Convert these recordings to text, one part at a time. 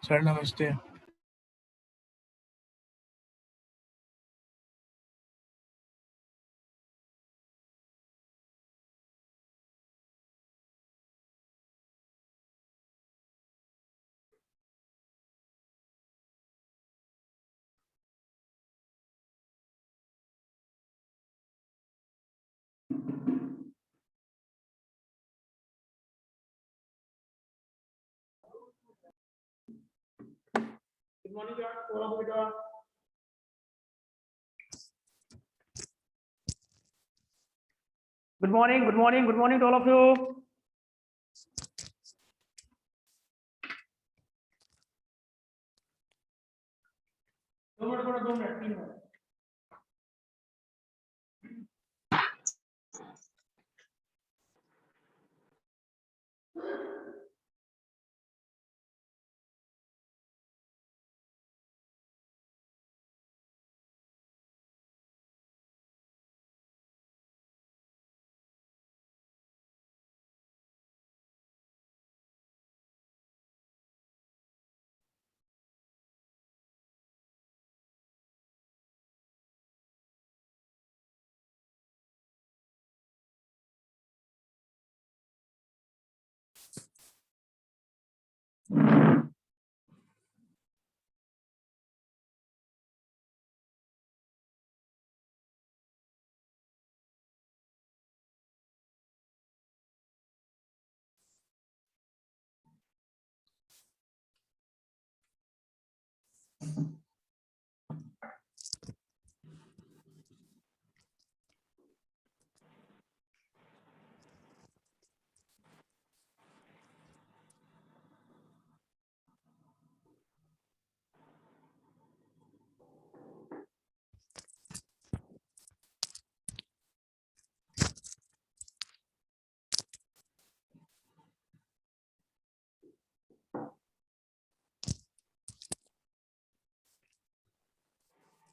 Sir नमस्ते। Good morning, all of you. Good morning, good morning, good morning to all of you. दो minute 3 minute.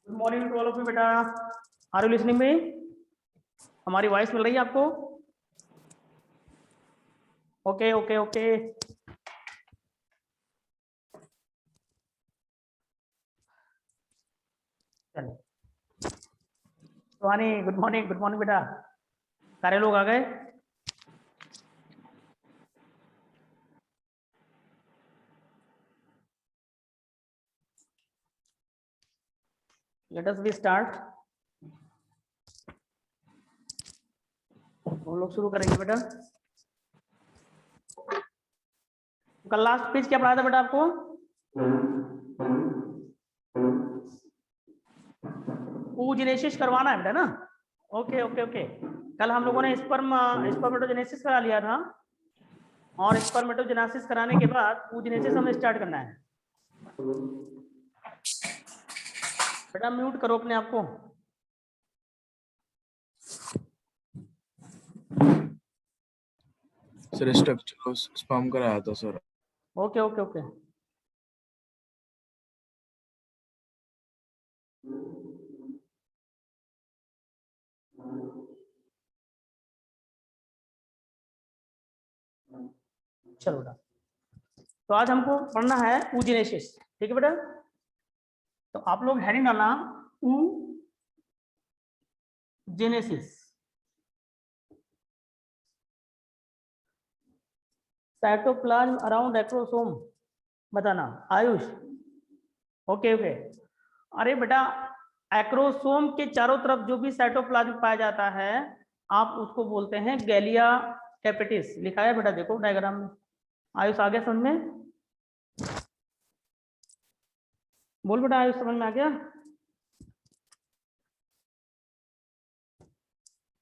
Good morning to all of you बेटा। Are you listening में? हमारी voice मिल रही है आपको? Okay okay okay. चलिए गुड मॉर्निंग बेटा। सारे लोग आ गए? Let us be start. हम लोग शुरू करेंगे बेटा। कल लास्ट पेज क्या पढ़ाया था बेटा आपको? oogenesis करवाना है बेटा ना? Okay okay okay. कल हम लोगों ने स्पर्मेटोजेनेसिस करा लिया था और स्पर्मेटोजेनेसिस कराने के बाद oogenesis हमें स्टार्ट करना है। बेटा म्यूट करो अपने आप को। सर स्ट्रक्चर स्पैम कराया था सर। Okay okay okay. चलो बेटा, तो आज हमको पढ़ना है oogenesis, ठीक है बेटा? तो आप लोग हेडिंग डालना oogenesis। साइटोप्लाज्म अराउंड एक्रोसोम बताना। Ayush okay okay. अरे बेटा एक्रोसोम के चारों तरफ जो भी साइटोप्लाज्म पाया जाता है आप उसको बोलते हैं गैलिया कैपिटिस। लिखा है बेटा, देखो डायग्राम में। आयुष आ गया समझ में? बोल बेटा, आयुष समझ में आ गया?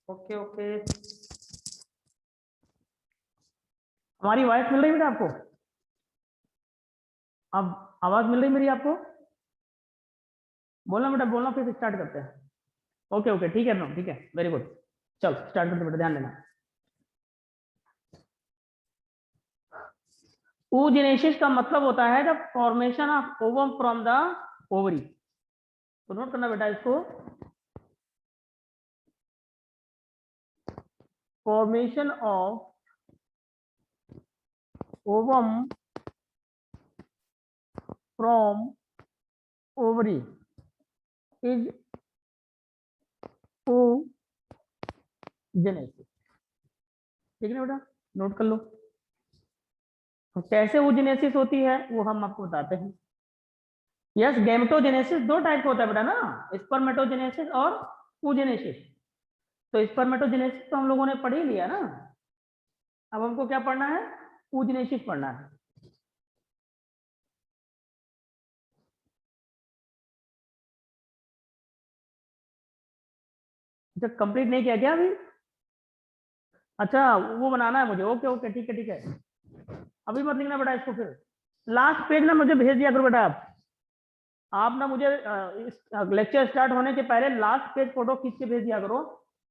Okay okay. हमारी वॉइस मिल रही है बेटा आपको? अब आवाज मिल रही मेरी आपको? बोलना बेटा, बोलना, फिर स्टार्ट करते हैं। ओके ओके ठीक है मैम, ठीक है, वेरी गुड। चलो स्टार्ट करते बेटा, ध्यान देना। oogenesis का मतलब होता है the formation of ovum from the ovary. तो नोट करना बेटा इसको, formation of ovum from ovary is oogenesis। ठीक है ना बेटा, नोट कर लो। तो कैसे oogenesis होती है वो हम आपको बताते हैं। यस, गैमेटोजेनेसिस दो टाइप का होता है बेटा ना, स्पर्मेटोजेनेसिस और oogenesis। तो स्पर्मेटोजेनेसिस तो हम लोगों ने पढ़ ही लिया ना, अब हमको क्या पढ़ना है, oogenesis पढ़ना है। जब कंप्लीट नहीं किया क्या अभी? अच्छा, वो बनाना है मुझे, ओके ओके, ठीक है ठीक है। अभी मत लिखना बेटा इसको, फिर लास्ट पेज ना मुझे भेज दिया करो बेटा। आप ना मुझे इस लेक्चर स्टार्ट होने के पहले लास्ट पेज फोटो खींच के भेज दिया करो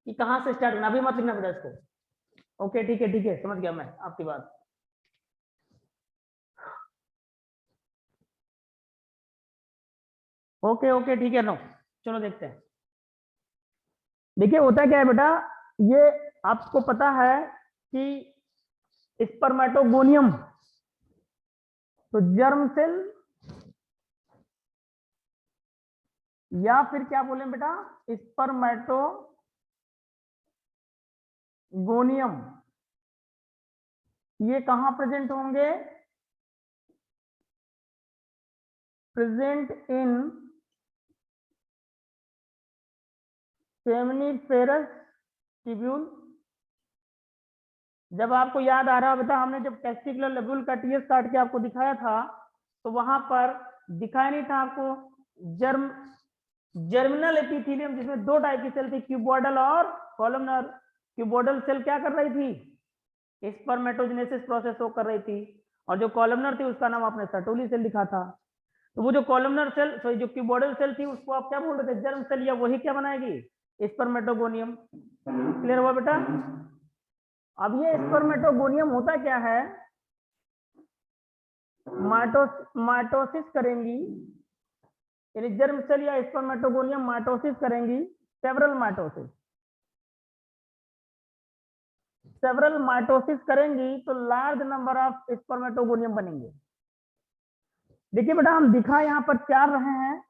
कि कहाँ से स्टार्ट करना। अभी मत लिखना बेटा इसको। ओके ठीक है, समझ गया मैं आपकी बात। ओके ओके ठीक है, नो चलो देखते हैं। देखिए होता क्या है बेटा, ये आपको पता है कि स्पर्मेटोगोनियम, तो जर्म सेल या फिर क्या बोले बेटा, स्पर्मेटोगोनियम, ये कहां प्रेजेंट होंगे, प्रेजेंट इन सेमिनिफेरस ट्यूब्यूल। जब आपको याद आ रहा है बेटा, हमने जब टेस्टिकुलर लेब्यूल का टीएस काट के आपको दिखाया था, तो वहां पर दिखाया नहीं था आपको जर्मिनल एपिथेलियम, जिसमें दो टाइप की सेल थी, क्यूबॉइडल और कॉलमनर। क्यूबॉइडल सेल क्या कर रही थी, स्पर्मेटोजेनेसिस प्रोसेस वो कर रही थी, और जो कॉलमनर थी उसका नाम आपने सर्टोली सेल लिखा था। तो वो जो कॉलमनर सेल, सॉरी जो क्यूबॉइडल सेल थी, उसको आप क्या बोल रहे थे, जर्म सेल, या वही क्या बनाएगी, स्पर्मेटोगोनियम। क्लियर हुआ बेटा? अब ये स्पर्मेटोगोनियम होता क्या है, माइटोसिस करेंगी, यानी जर्म सेल या स्पर्मेटोगोनियम माइटोसिस करेंगी, सेवरल माइटोसिस करेंगी, तो लार्ज नंबर ऑफ स्पर्मेटोगोनियम बनेंगे। देखिए बेटा, हम दिखा यहाँ पर चार रहे हैं,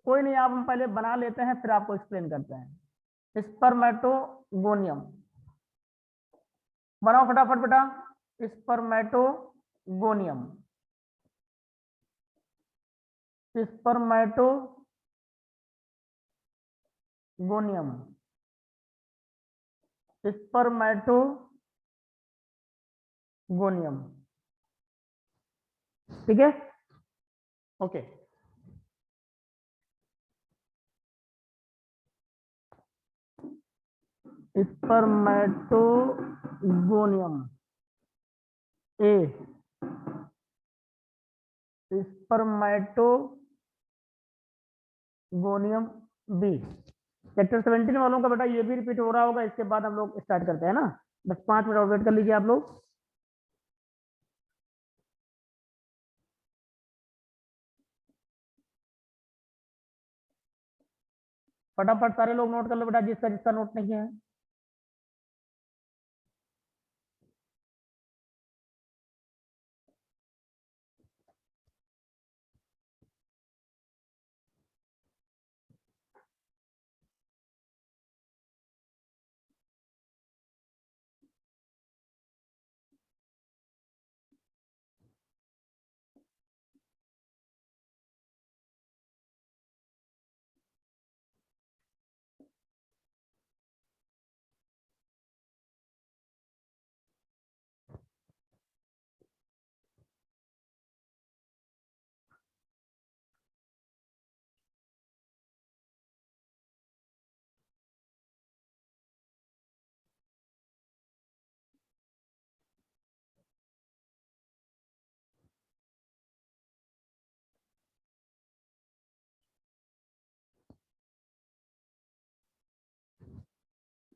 कोई नहीं, आप हम पहले बना लेते हैं फिर आपको एक्सप्लेन करते हैं। स्पर्मेटोगोनियम बनाओ फटाफट बेटा, स्पर्मेटोगोनियम, स्पर्मेटोगोनियम, स्पर्मेटोगोनियम। ठीक है, ओके। स्पर्मेटोगोनियम ए, स्पर्मेटोगोनियम बी। चैप्टर 17 वालों का बेटा ये भी रिपीट हो रहा होगा, इसके बाद हम लोग स्टार्ट करते हैं ना। बस 5 मिनट और वेट कर लीजिए आप लोग। फटाफट सारे लोग नोट कर लो बेटा, जिसका जिसका नोट नहीं है।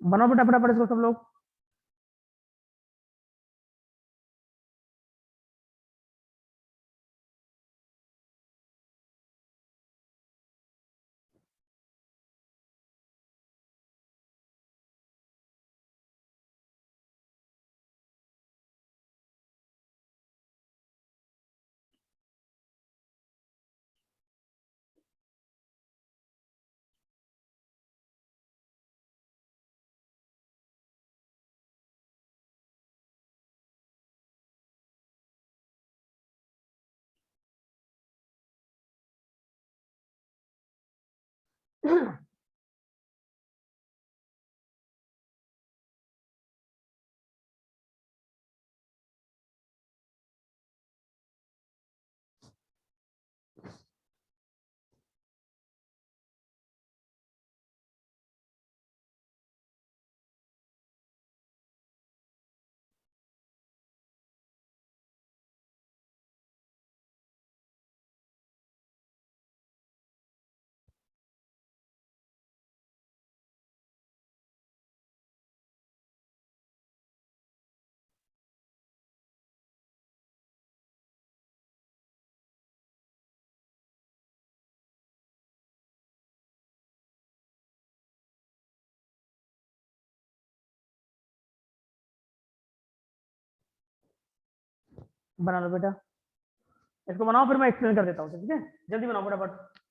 बनाओ बेटा फटाफट इसको सब लोग। बना लो बेटा, इसको बनाओ फिर मैं एक्सप्लेन कर देता हूँ, ठीक है? जल्दी बनाओ फटाफट।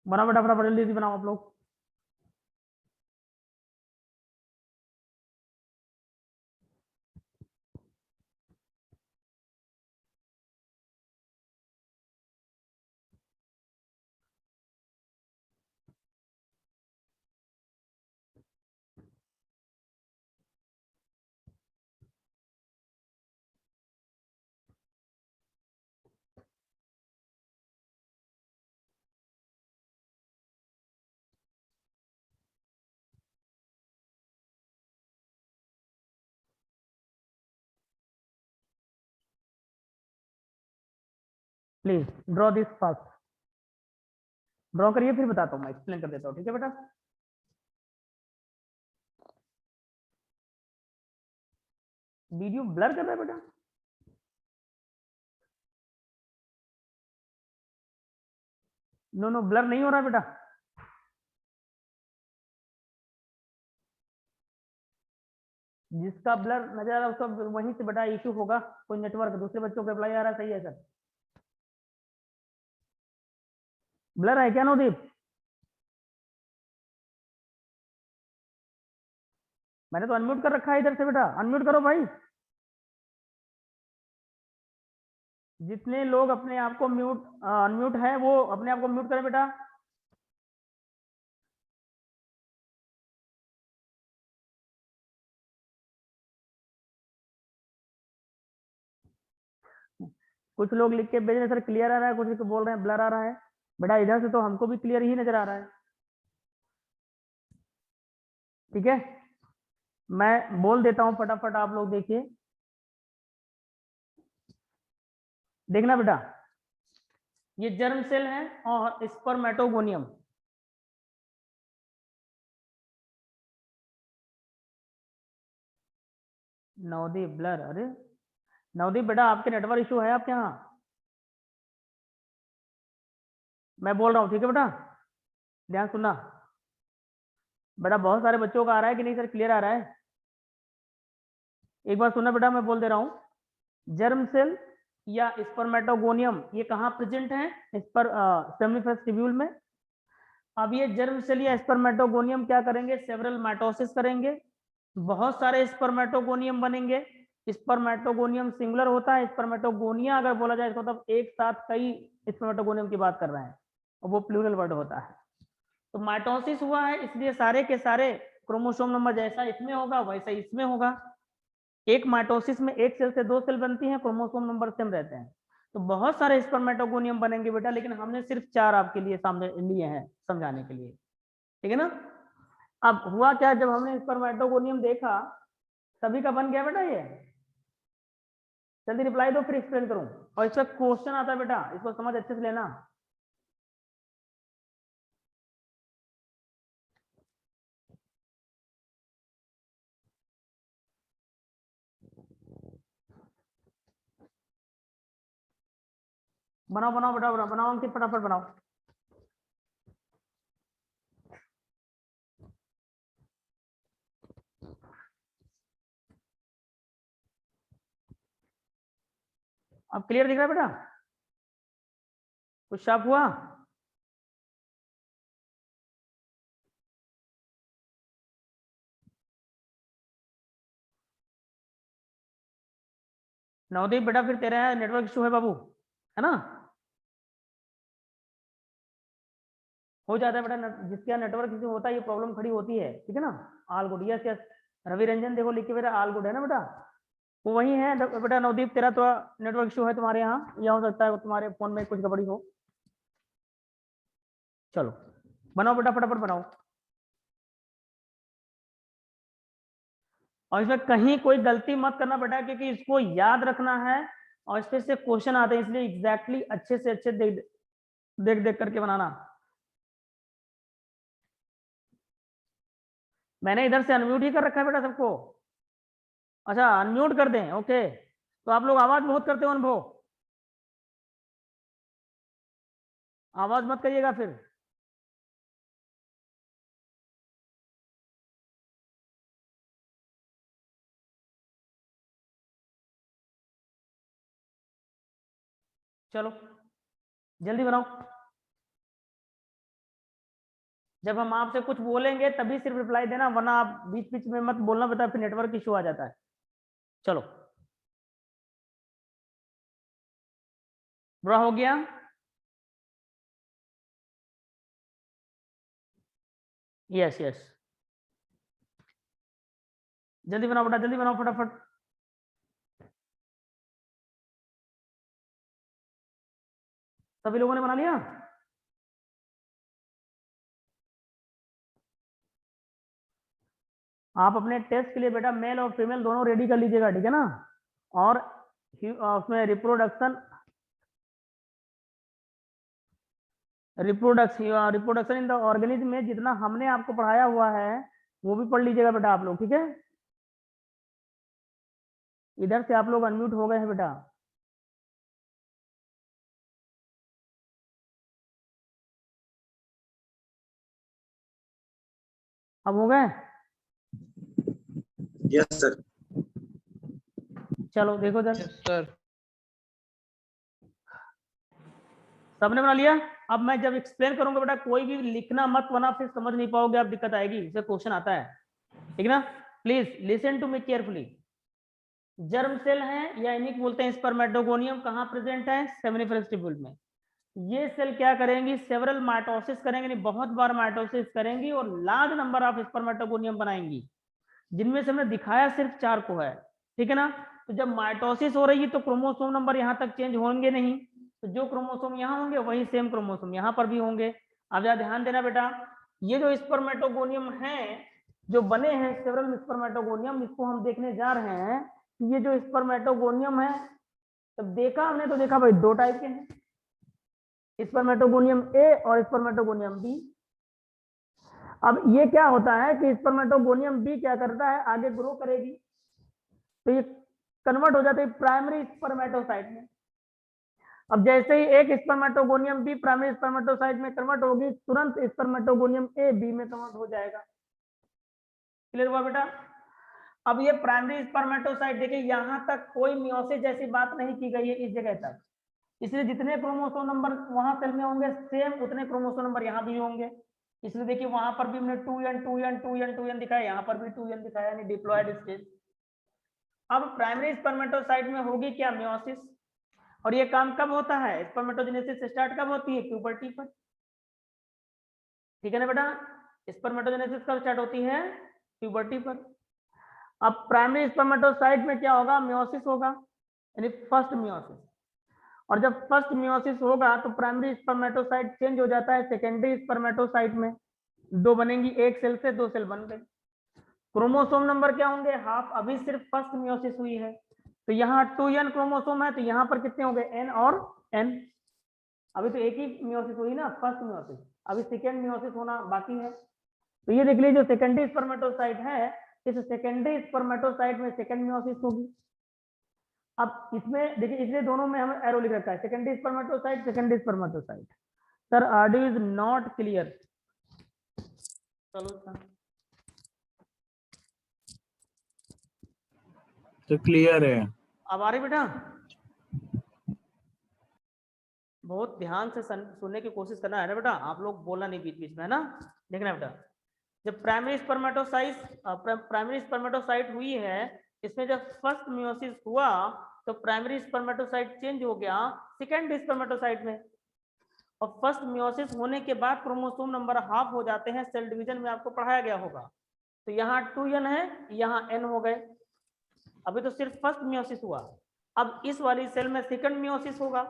बनाओ बेटा फटाफट, जल्दी जल्दी बनाओ आप लोग। Please draw this first, draw करिए फिर बताता हूँ, मैं एक्सप्लेन कर देता हूँ, ठीक है बेटा? वीडियो ब्लर कर रहा है बेटा? नो नो, ब्लर नहीं हो रहा बेटा। जिसका ब्लर नजर आ रहा है उसका वहीं से बेटा इशू होगा, कोई नेटवर्क, दूसरे बच्चों का अप्लाई आ रहा है, सही है सर? ब्लर है क्या नवदीप? मैंने तो अनम्यूट कर रखा है इधर से बेटा, अनम्यूट करो भाई। जितने लोग अपने आप को म्यूट अनम्यूट है वो अपने आप को म्यूट करें बेटा। कुछ लोग लिख के भेज रहे हैं सर क्लियर आ रहा है, कुछ लोग बोल रहे हैं ब्लर आ रहा है। बेटा इधर से तो हमको भी क्लियर ही नजर आ रहा है, ठीक है? मैं बोल देता हूं फटाफट, आप लोग देखिए, देखना बेटा, ये जर्म सेल है और स्पर्मेटोगोनियम। नवदीप ब्लर, अरे नवदीप बेटा आपके नेटवर्क इशू है आपके यहाँ, मैं बोल रहा हूँ, ठीक है बेटा? ध्यान सुनना बेटा, बहुत सारे बच्चों का आ रहा है कि नहीं सर क्लियर आ रहा है? एक बार सुनना बेटा, मैं बोल दे रहा हूँ, जर्म सेल या स्पर्मेटोगोनियम ये कहाँ प्रेजेंट है? इस पर सेमिनिफरस ट्यूब्यूल में। अब ये जर्म सेल या स्पर्मेटोगोनियम क्या करेंगे? सेवरल माइटोसिस करेंगे, बहुत सारे स्पर्मेटोगोनियम बनेंगे। स्पर्मेटोगोनियम सिंगुलर होता है, स्पर्मेटोगोनिया अगर बोला जाए इसका मतलब एक साथ कई स्पर्मेटोगोनियम की बात कर रहे हैं, और वो प्लूरल वर्ड होता है। तो माइटोसिस हुआ है, इसलिए सारे के सारे क्रोमोसोम नंबर जैसा इसमें होगा वैसा इसमें होगा। एक माइटोसिस में एक सेल से 2 सेल बनती हैं, क्रोमोसोम नंबर सेम रहते हैं। तो बहुत सारे स्पर्मेटोगोनियम बनेंगे बेटा, लेकिन हमने सिर्फ 4 आपके लिए सामने लिए हैं समझाने के लिए, ठीक है ना। अब हुआ क्या, जब हमने स्पर्मेटोगोनियम देखा सभी का बन गया बेटा ये। जल्दी रिप्लाई दो फिर एक्सप्लेन करूं। और इसका क्वेश्चन आता है बेटा, इसको समझ अच्छे से लेना। बनाओ बनाओ बेटा, बनाओ अंकित, फटाफट बनाओ। अब क्लियर दिख रहा है बेटा, कुछ शार्प हुआ? नवदीप बेटा फिर तेरा नेटवर्क इशू है बाबू, है ना। हो जाता है बेटा, जिसके यहाँ नेटवर्क इशू होता है ये प्रॉब्लम खड़ी होती है, ठीक है ना। All good, yes yes. Ravi Ranjan देखो लिख के बेटा, ऑल गुड है ना बेटा, वो वही है बेटा। नवदीप तेरा तो नेटवर्क इशू है तुम्हारे यहाँ, या हो सकता है तुम्हारे फोन में कुछ गड़बड़ी हो। चलो बनाओ बेटा, फटाफट बनाओ। और इसमें कहीं कोई गलती मत करना बेटा, क्योंकि इसको याद रखना है और इस पे से क्वेश्चन आते हैं, इसलिए एग्जैक्टली अच्छे से अच्छे देख देख देख करके बनाना। मैंने इधर से अनम्यूट ही कर रखा है बेटा सबको। अच्छा अनम्यूट कर दें, ओके। तो आप लोग आवाज बहुत करते हो अनुभव, आवाज मत करिएगा फिर। चलो जल्दी बनाओ। जब हम आपसे कुछ बोलेंगे तभी सिर्फ रिप्लाई देना, वरना आप बीच बीच में मत बोलना बेटा, फिर नेटवर्क इशू आ जाता है। चलो बुरा हो गया। यस यस, जल्दी बनाओ बेटा, जल्दी बनाओ फटाफट। सभी लोगों ने बना लिया? आप अपने टेस्ट के लिए बेटा मेल और फीमेल दोनों रेडी कर लीजिएगा, ठीक है ना। और उसमें reproduction reproduction in the organism में जितना हमने आपको पढ़ाया हुआ है वो भी पढ़ लीजिएगा बेटा आप लोग, ठीक है। इधर से आप लोग अनम्यूट हो गए हैं बेटा। अब हो गए? Yes sir. चलो देखो जरा, यस सर। सबने बना लिया? अब मैं जब एक्सप्लेन करूंगा बेटा कोई भी लिखना मत, वरना फिर समझ नहीं पाओगे आप, दिक्कत आएगी। इससे क्वेश्चन आता है, ठीक ना। Please listen to me carefully. Germ cell है या इन्हीं को बोलते हैं स्पर्मेटोगोनियम, कहाँ प्रेजेंट है? सेमिनिफरस ट्यूब्यूल में। ये सेल क्या करेंगी? सेवरल माइटोसिस करेंगे, बहुत बार माइटोसिस करेंगी और लार्ज नंबर ऑफ स्पर्मेटोगोनियम बनाएंगी, जिनमें से हमने दिखाया सिर्फ 4 को है, ठीक है ना। तो जब माइटोसिस हो रही है तो क्रोमोसोम नंबर यहाँ तक चेंज होंगे नहीं, तो जो क्रोमोसोम यहाँ होंगे वही सेम क्रोमोसोम यहाँ पर भी होंगे। अब जरा ध्यान देना बेटा, ये जो स्पर्मेटोगोनियम है जो बने हैं सेवरल स्पर्मेटोगोनियम, इसको हम देखने जा रहे हैं कि ये जो स्पर्मेटोगोनियम है, तब देखा हमने तो देखा भाई 2 टाइप के हैं, स्पर्मेटोगोनियम ए और स्पर्मेटोगोनियम बी। अब ये क्या होता है कि स्पर्मेटोगोनियम बी क्या करता है, आगे ग्रो करेगी तो ये कन्वर्ट हो जाता है प्राइमरी स्पर्मेटोसाइट में। अब जैसे ही एक स्पर्मेटोगोनियम बी प्राइमरी स्पर्मेटोसाइट में कन्वर्ट होगी, तुरंत स्पर्मेटोगोनियम ए बी में कन्वर्ट हो जाएगा। क्लियर हुआ बेटा? अब ये प्राइमरी स्पर्मेटोसाइट देखिए, यहां तक कोई मियोसिस जैसी बात नहीं की गई है इस जगह तक, इसलिए जितने क्रोमोसोम नंबर वहां सेल में होंगे सेम उतने क्रोमोसोम नंबर यहाँ भी होंगे। इसलिए देखिए वहां पर भी हमने 2n 2n 2n 2n दिखाया, यहाँ पर भी 2n दिखाया, यानी डिप्लॉयड स्टेज। अब प्राइमरी स्पर्मेटोसाइट में होगी क्या? मियोसिस। और ये काम कब होता है? स्पर्मेटोजेनेसिस स्टार्ट कब होती है? प्यूबर्टी पर, ठीक है ना बेटा। स्पर्मेटोजेनेसिस कब स्टार्ट होती है? प्यूबर्टी पर। अब प्राइमरी स्पर्मेटोसाइट में क्या होगा, मियोसिस होगा, यानी फर्स्ट मियोसिस। और जब फर्स्ट मियोसिस होगा तो प्राइमरी स्पर्मेटोसाइट चेंज हो जाता है सेकेंडरी स्पर्मेटोसाइट में, दो बनेंगी, एक सेल से दो सेल बन गए। क्रोमोसोम नंबर क्या होंगे, हाफ, अभी सिर्फ फर्स्ट मियोसिस हुई है, तो यहाँ 2n क्रोमोसोम है, तो यहाँ पर कितने हो गए, n और n। अभी तो एक ही मियोसिस हुई ना, फर्स्ट मियोसिस, अभी सेकेंड मियोसिस होना बाकी है। तो ये देख लीजिए, जो सेकेंडरी स्पर्मेटोसाइट है, इस सेकेंडरी स्पर्मेटोसाइट में सेकेंड मियोसिस होगी। अब इसमें देखिए, इसलिए दोनों में हमें एरो लिख रखा है, secondary spermatocyte, secondary spermatocyte. Sir audio is not clear. चलो सर, तो क्लियर है। अब आ रही बेटा, बहुत ध्यान से सुनने की कोशिश करना है ना बेटा, आप लोग बोलना नहीं बीच बीच में, है ना। देखना बेटा, जब प्राइमरी स्पर्मेटोसाइट हुई है, इसमें जब फर्स्ट मियोसिस हुआ तो प्राइमरी स्पर्मेटोसाइट चेंज हो गया सेकेंड स्पर्मेटोसाइट में, और फर्स्ट मियोसिस होने के बाद क्रोमोसोम नंबर हाफ हो जाते हैं, सेल डिवीजन में आपको पढ़ाया गया होगा। तो यहाँ 2n है, यहाँ n हो गए, अभी तो सिर्फ फर्स्ट मियोसिस हुआ। अब इस वाली सेल में सेकंड मियोसिस होगा।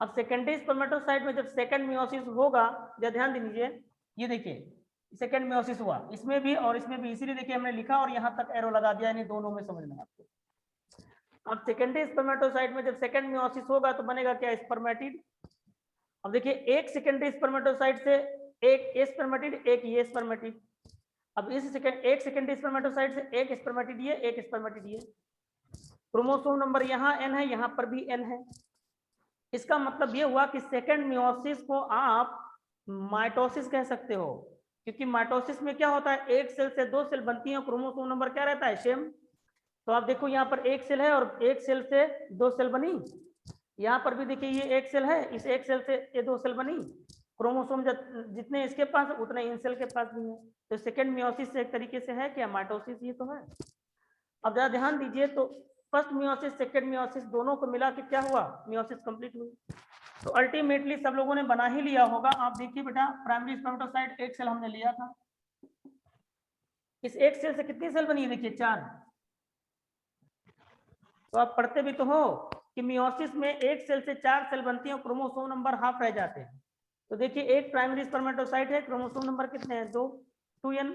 अब सेकेंडरी स्पर्मेटोसाइट में जब सेकंड मियोसिस होगा, जब ध्यान दीजिए, ये देखिए सेकंड मियोसिस हुआ इसमें भी और इसमें भी, इसीलिए देखिए हमने लिखा और यहाँ तक एरो लगा दिया, यानी दोनों में समझना आपको। अब सेकेंडरी स्पर्मेटोसाइट में जब सेकंड मियोसिस होगा तो बनेगा क्या, स्पर्मेटिड। अब देखिए, एक सेकेंडरी स्पर्मेटोसाइट से एक ए स्पर्मेटिड, एक ये स्पर्मेटिड। अब इस एक सेकेंडरी स्पर्मेटोसाइट से एक स्पर्मेटिड ये, एक स्पर्मेटिड ये। क्रोमोसोम नंबर यहाँ n है, यहाँ पर भी n है। इसका मतलब ये हुआ कि सेकेंड मियोसिस को आप माइटोसिस कह सकते हो, क्योंकि माइटोसिस में क्या होता है, एक सेल से दो सेल बनती है, क्रोमोसोम नंबर क्या रहता है, सेम। तो आप देखो, यहाँ पर एक सेल है और एक सेल से दो सेल बनी, यहाँ पर भी देखिए ये एक सेल है, इस एक सेल से ये दो सेल बनी। क्रोमोसोम जितने इसके पास उतने इन सेल के पास भी है। तो सेकेंड मियोसिस एक तरीके से है क्या, माइटोसिस, ये तो है। अब जरा ध्यान दीजिए, तो फर्स्ट मियोसिस सेकेंड मियोसिस दोनों को मिला के क्या हुआ, मियोसिस कंप्लीट हुई। तो अल्टीमेटली सब लोगों ने बना ही लिया होगा। आप देखिए बेटा, प्राइमरी स्पर्मेटोसाइट एक सेल हमने लिया था, इस एक सेल से कितनी सेल बनी है, देखिए 4। तो आप पढ़ते भी तो हो कि मियोसिस में एक सेल से 4 सेल बनती है, क्रोमोसोम नंबर हाफ रह जाते हैं। तो देखिए, एक प्राइमरी स्पर्मेटोसाइट है, क्रोमोसोम नंबर कितने हैं, 2n,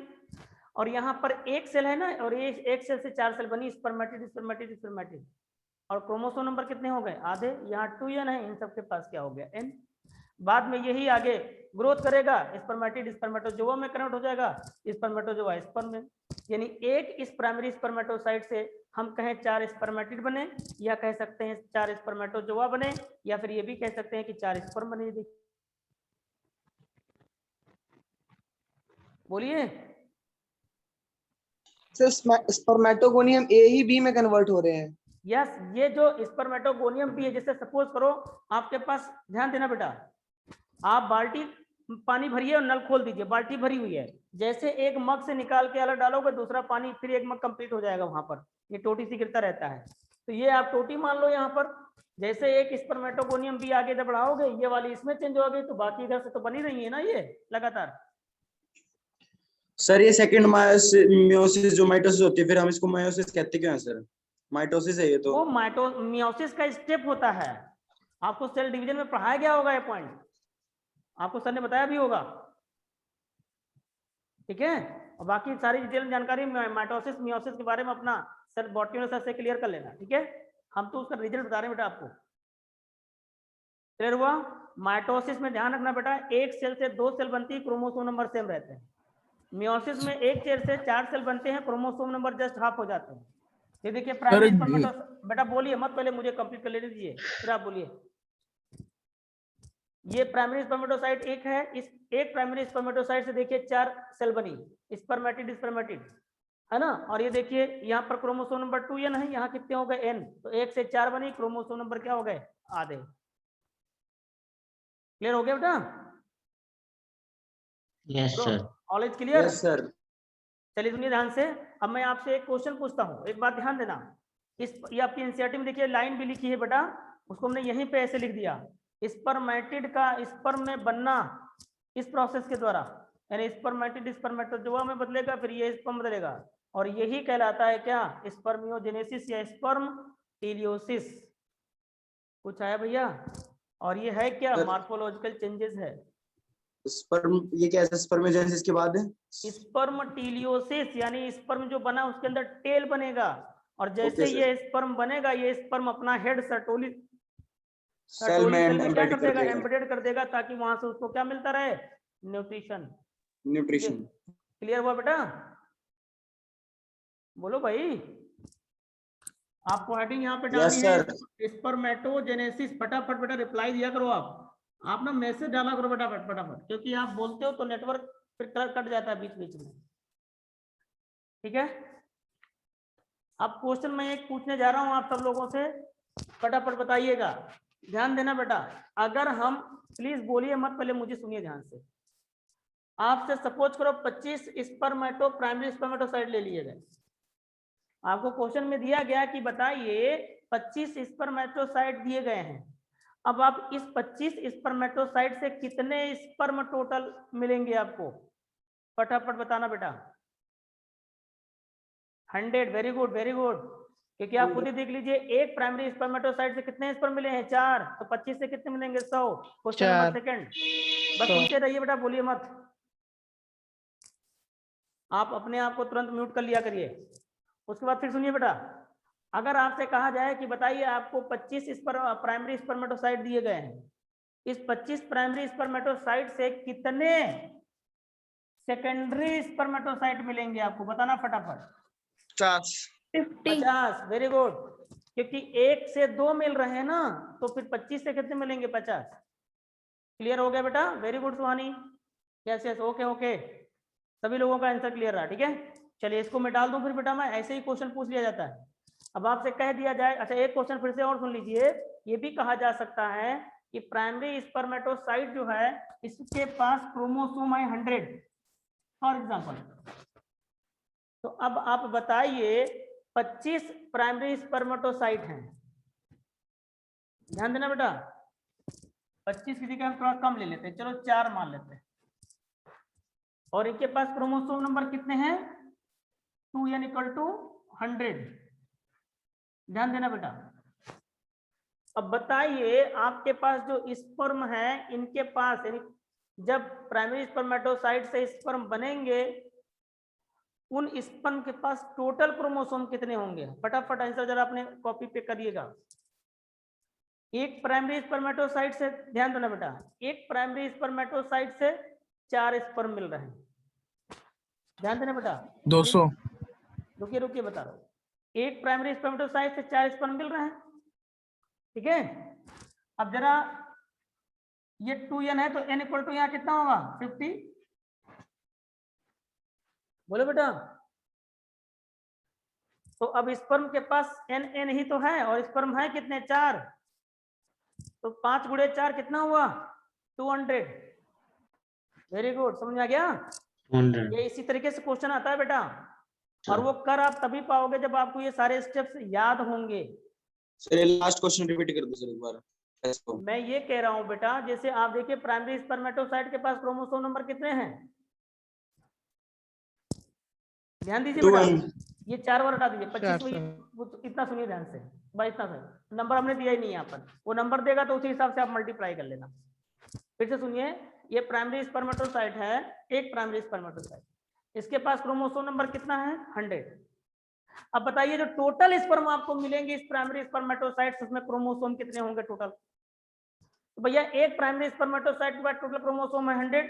और यहाँ पर एक सेल है ना, और ये एक सेल से 4 सेल बनी, स्पर्मेटिड स्पर्मेटिड स्पर्मेटिड, और क्रोमोसोम नंबर कितने हो गए, आधे। यहाँ 2n है, इन सबके पास क्या हो गया, n। बाद में यही आगे ग्रोथ करेगा, स्पर्मेटिड स्पर्मेटोजोआ में कन्वर्ट हो जाएगा, स्पर्मेटोजोआ स्पर्म में। यानी एक इस प्राइमरी स्पर्मेटोसाइट से हम कहें 4 स्पर्मेटिड बने, या कह सकते हैं 4 स्पर्मेटोजोआ बने, या फिर ये भी कह सकते हैं कि 4 स्पर्म बने। बोलिए सर, स्पर्मेटोगोनियम ए ही बी में कन्वर्ट हो रहे हैं। यस, ये जो स्पर्मेटोगोनियम भी है, जैसे सपोज करो आपके पास, ध्यान देना बेटा, आप बाल्टी पानी भरिए और नल खोल दीजिए, बाल्टी भरी हुई है, जैसे एक मग से निकाल के अलग डालोगे दूसरा पानी, फिर एक मग कंप्लीट हो जाएगा, वहां पर ये टोटी सी गिरता रहता है। तो ये आप टोटी मान लो, यहाँ पर जैसे एक स्पर्मेटोगोनियम भी आगे जब बढ़ाओगे, ये वाली इसमें चेंज हो गई, तो बाकी इधर से तो बनी रही है ना ये लगातार। सर ये सेकंड मियोसिस जो माइटोसिस होती है, फिर हम इसको मायोसिस कहते क्यों हैं सर? माइटोसिस है ये तो। वो मियोसिस का स्टेप होता है, आपको सेल डिवीजन में पढ़ाया गया होगा, ये पॉइंट आपको सर ने बताया भी होगा, ठीक है। और बाकी सारी डिटेल जानकारी माइटोसिस मियोसिस के बारे में अपना सर बॉटनी सर से क्लियर कर लेना, ठीक है। हम तो उसका रिजल्ट बता रहे हैं बेटा आपको, क्लियर हुआ। माइटोसिस में ध्यान रखना बेटा, एक सेल से 2 सेल बनती है, क्रोमोसोम नंबर सेम रहते हैं। मियोसिस में एक सेल से 4 सेल बनते हैं, क्रोमोसोम नंबर जस्ट हाफ हो जाते हैं। ये देखिए प्राइमरी स्पर्मेटोसाइट, बेटा बोलिए मत, पहले मुझे कंप्लीट कर लेने दीजिए, फिर आप बोलिए। ये प्राइमरी स्पर्मेटोसाइट एक है, इस एक प्राइमरी स्पर्मेटोसाइट से देखिए 4 सेल बनी, स्पर्मेटिड स्पर्मेटिड, है ना। और ये देखिए यहाँ पर क्रोमोसोम नंबर 2n है, यहाँ कितने हो गए n, तो 1 से 4 बनी, क्रोमोसोम नंबर क्या हो गए, आधे। क्लियर हो गया बेटा? Yes sir. All is clear? Yes sir. चलिए सुनिए ध्यान से, अब मैं आपसे एक क्वेश्चन पूछता हूँ, एक बात ध्यान देना। ये आपकी एनसीईआरटी में देखिए लाइन भी लिखी है बेटा, उसको हमने यहीं पे ऐसे लिख दिया, स्पर्मेटिड का स्पर्म में बनना इस प्रोसेस के द्वारा, यानी स्पर्मेटिड स्पर्मेटोजोआ में बदलेगा, फिर ये स्पर्म बदलेगा, और यही कहलाता है क्या, स्पर्मियोजेनेसिस या स्पर्मटीलियोसिस। कुछ आया भैया? और ये है क्या, सर। मॉर्फोलॉजिकल चेंजेस है। स्पर्म, ये क्या है स्पर्मेजेनेसिस के बाद है? स्पर्मटीलियोसिस यानी स्पर्म जो बना उसके अंदर टेल बनेगा, और जैसे ओके सर। ये स्पर्म बनेगा, ये स्पर्म अपना हेड सर्टोली सेल में सेल में क्या एम्बेड कर कर देगा, देगा एम्बेडेड कर देगा, ताकि वहां से उसको क्या मिलता रहे, न्यूट्रिशन। न्यूट्रिशन। क्लियर हुआ बेटा? बोलो भाई, आपको हेडिंग यहाँ पे डालनी यस है सर। स्पर्मेटोजेनेसिस। फटाफट बेटा रिप्लाई दिया करो आप ना मैसेज डाला करो बेटा फटाफट, क्योंकि आप बोलते हो तो नेटवर्क फिर कट जाता है बीच बीच में। ठीक है, अब क्वेश्चन मैं एक पूछने जा रहा हूं आप सब लोगों से, फटाफट बताइएगा, ध्यान देना बेटा। अगर हम, प्लीज बोलिए मत, पहले मुझे सुनिए ध्यान से। आपसे सपोज करो 25 प्राइमरी स्पर्मेटोसाइट ले लिए गए। आपको क्वेश्चन में दिया गया कि बताइए 25 स्पर्मेटोसाइट दिए गए हैं। अब आप इस 25 स्पर्मेटोसाइट से कितने स्पर्म टोटल मिलेंगे आपको, फटाफट बताना बेटा। 100, वेरी गुड वेरी गुड, क्योंकि आप खुद ही देख लीजिए, एक प्राइमरी स्पर्मेटोसाइट से कितने स्पर्म मिले हैं, 4, तो 25 से कितने मिलेंगे, 100। क्वेश्चन नंबर सेकंड, बस सुनते रहिए बेटा, बोलिए मत, आप अपने आप को तुरंत म्यूट कर लिया करिए। उसके बाद फिर सुनिए बेटा, अगर आपसे कहा जाए कि बताइए आपको 25 प्राइमरी स्पर्मेटोसाइट दिए गए हैं, इस 25 प्राइमरी स्पर्मेटोसाइट से कितने सेकेंडरी स्पर्मेटोसाइट मिलेंगे आपको, बताना फटाफट। 50, वेरी गुड, क्योंकि 1 से 2 मिल रहे हैं ना, तो फिर 25 से कितने मिलेंगे, 50। क्लियर हो गया बेटा, वेरी गुड सुहानी, यस यस, ओके ओके, सभी लोगों का आंसर क्लियर रहा। ठीक है, चलिए इसको मैं डाल दूं फिर बेटा, मैं ऐसे ही क्वेश्चन पूछ लिया जाता है। अब आपसे कह दिया जाए, अच्छा एक क्वेश्चन फिर से और सुन लीजिए, ये भी कहा जा सकता है कि प्राइमरी स्पर्मेटोसाइट जो है इसके पास क्रोमोसोम है 100 फॉर एग्जांपल। तो अब आप बताइए 25 प्राइमरी स्पर्मेटोसाइट हैं, ध्यान देना बेटा, 25 किसी का हम थोड़ा कम ले लेते हैं, चलो 4 मान लेते हैं, और इनके पास क्रोमोसोम नंबर कितने हैं, 2 n = 100। ध्यान देना बेटा। अब बताइए आपके पास जो स्पर्म है, इनके पास जब प्राइमरी स्पर्मेटोसाइट से स्पर्म बनेंगे, उन स्पर्म के पास टोटल क्रोमोसोम कितने होंगे, फटाफट आंसर जरा अपने कॉपी पे करिएगा। एक प्राइमरी स्पर्मेटोसाइट से, ध्यान देना बेटा, एक प्राइमरी स्पर्मेटोसाइट से 4 स्पर्म मिल रहे हैं, ध्यान देना बेटा। 200। रुकिए रुकिए बता रहा हूँ, एक प्राइमरी स्पर्मेटोसाइट से 4 स्पर्म मिल रहे हैं, ठीक है। अब जरा ये 2n है, तो n = यहाँ कितना होगा, 50। बोलो बेटा, तो अब स्पर्म के पास n ही तो है, और स्पर्म है कितने, 4, तो 5 × 4 कितना हुआ, 200। वेरी गुड, समझ में आ गया। 100। ये इसी तरीके से क्वेश्चन आता है बेटा, और वो कर आप तभी पाओगे जब आपको ये सारे स्टेप्स याद होंगे। सर ये लास्ट क्वेश्चन रिपीट कर दो सर एक बार। मैं ये कह रहा हूं बेटा, जैसे आप देखिए प्राइमरी स्पर्मेटोसाइट के पास क्रोमोसोम नंबर कितने हैं, ध्यान दीजिए बेटा, ये 4 बार हटा दीजिए, 25 में इतना सुनिए ध्यान से भाई, इतना सही नंबर हमने दिया ही नहीं यहाँ पर, वो नंबर देगा तो उसी हिसाब से आप मल्टीप्लाई कर लेना। फिर से सुनिए, ये प्राइमरी स्पर्मेटोसाइट है, एक प्राइमरी स्पर्मेटोसाइट, इसके पास क्रोमोसोम नंबर कितना है, 100। अब बताइए जो टोटल स्पर्म आपको मिलेंगे इस प्राइमरी स्पर्मेटोसाइट, उसमें क्रोमोसोम कितने होंगे टोटल, तो भैया एक प्राइमरी स्पर्मेटोसाइट के बाद टोटल क्रोमोसोम है 100,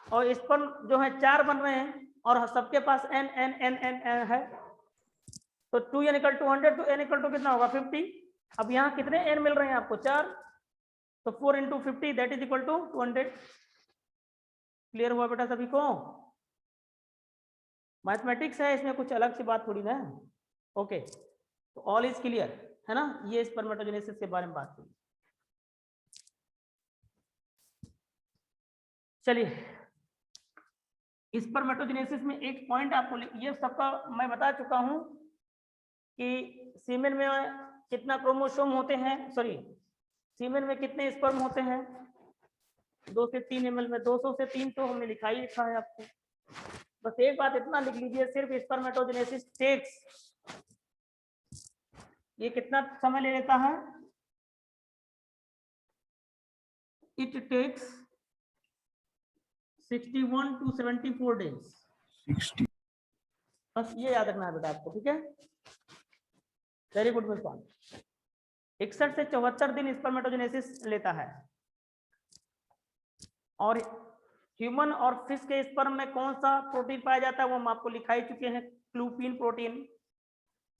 और स्पर्म जो है 4 बन रहे हैं, और सबके पास n n n n n है, तो 2n = 100, तो n = कितना होगा, 50। अब यहाँ कितने n मिल रहे हैं आपको, 4, तो 4 × 50 that is equal to 200। Clear हुआ बेटा सभी को, मैथमेटिक्स है, इसमें कुछ अलग सी बात थोड़ी ना। ओके, तो ऑल इज क्लियर है ना, ये स्पर्मेटोजेनेसिस के बारे में बात हुई। चलिए, स्पर्मेटोजेनेसिस में एक पॉइंट आपको, ये सबका मैं बता चुका हूं कि सीमेन में कितना क्रोमोसोम होते हैं, सॉरी सीमेन में कितने स्पर्म होते हैं, 2 से 3 ml में 200 से 3 तो हमने लिखा ही लिखा है आपको। बस एक बात इतना लिख लीजिए, सिर्फ स्पर्मेटोजेनेसिस टेक्स, ये कितना समय ले लेता है? It takes 61 to 74 days। 60 बस ये याद रखना है बेटा आपको, ठीक है। वेरी गुड मुस्कान। 61 से 74 दिन स्पर्मेटोजेनेसिस लेता है। और ह्यूमन और फिश के स्पर्म में कौन सा प्रोटीन पाया जाता है वो हम आपको लिखा ही चुके हैं, क्लूपिन प्रोटीन।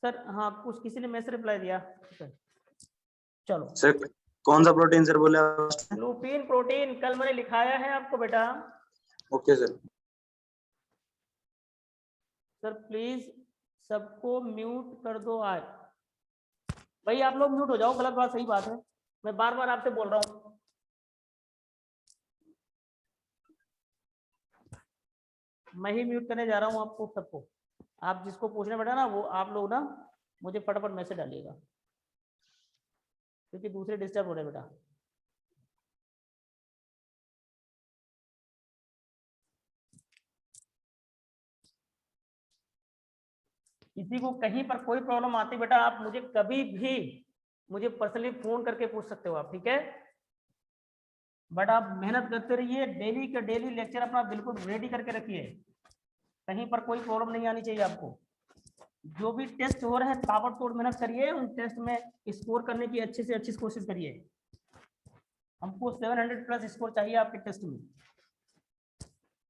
सर हाँ, कुछ किसी ने मैसेज रिप्लाई दिया, चलो सर कौन सा प्रोटीन सर बोले? क्लूपिन प्रोटीन कल मैंने लिखाया है आपको बेटा। Okay sir. सर प्लीज सबको म्यूट कर दो आज। भाई आप लोग म्यूट हो जाओ, गलत बात सही बात है, मैं बार बार आपसे बोल रहा हूँ। मैं ही म्यूट करने जा रहा हूँ आपको सबको। आप जिसको पूछना बेटा ना, वो आप लोग ना मुझे फटाफट मैसेज डालिएगा, क्योंकि दूसरे डिस्टर्ब हो रहे बेटा। किसी को कहीं पर कोई प्रॉब्लम आती बेटा, आप मुझे कभी भी मुझे पर्सनली फोन करके पूछ सकते हो आप, ठीक है। बट आप मेहनत करते रहिए, डेली का डेली लेक्चर अपना बिल्कुल रेडी करके रखिए, कहीं पर कोई प्रॉब्लम नहीं आनी चाहिए आपको। जो भी टेस्ट हो रहे हैं ताबड़तोड़ मेहनत करिए, उन टेस्ट में स्कोर करने की अच्छे से अच्छी कोशिश करिए। हमको 700 प्लस स्कोर चाहिए आपके टेस्ट में।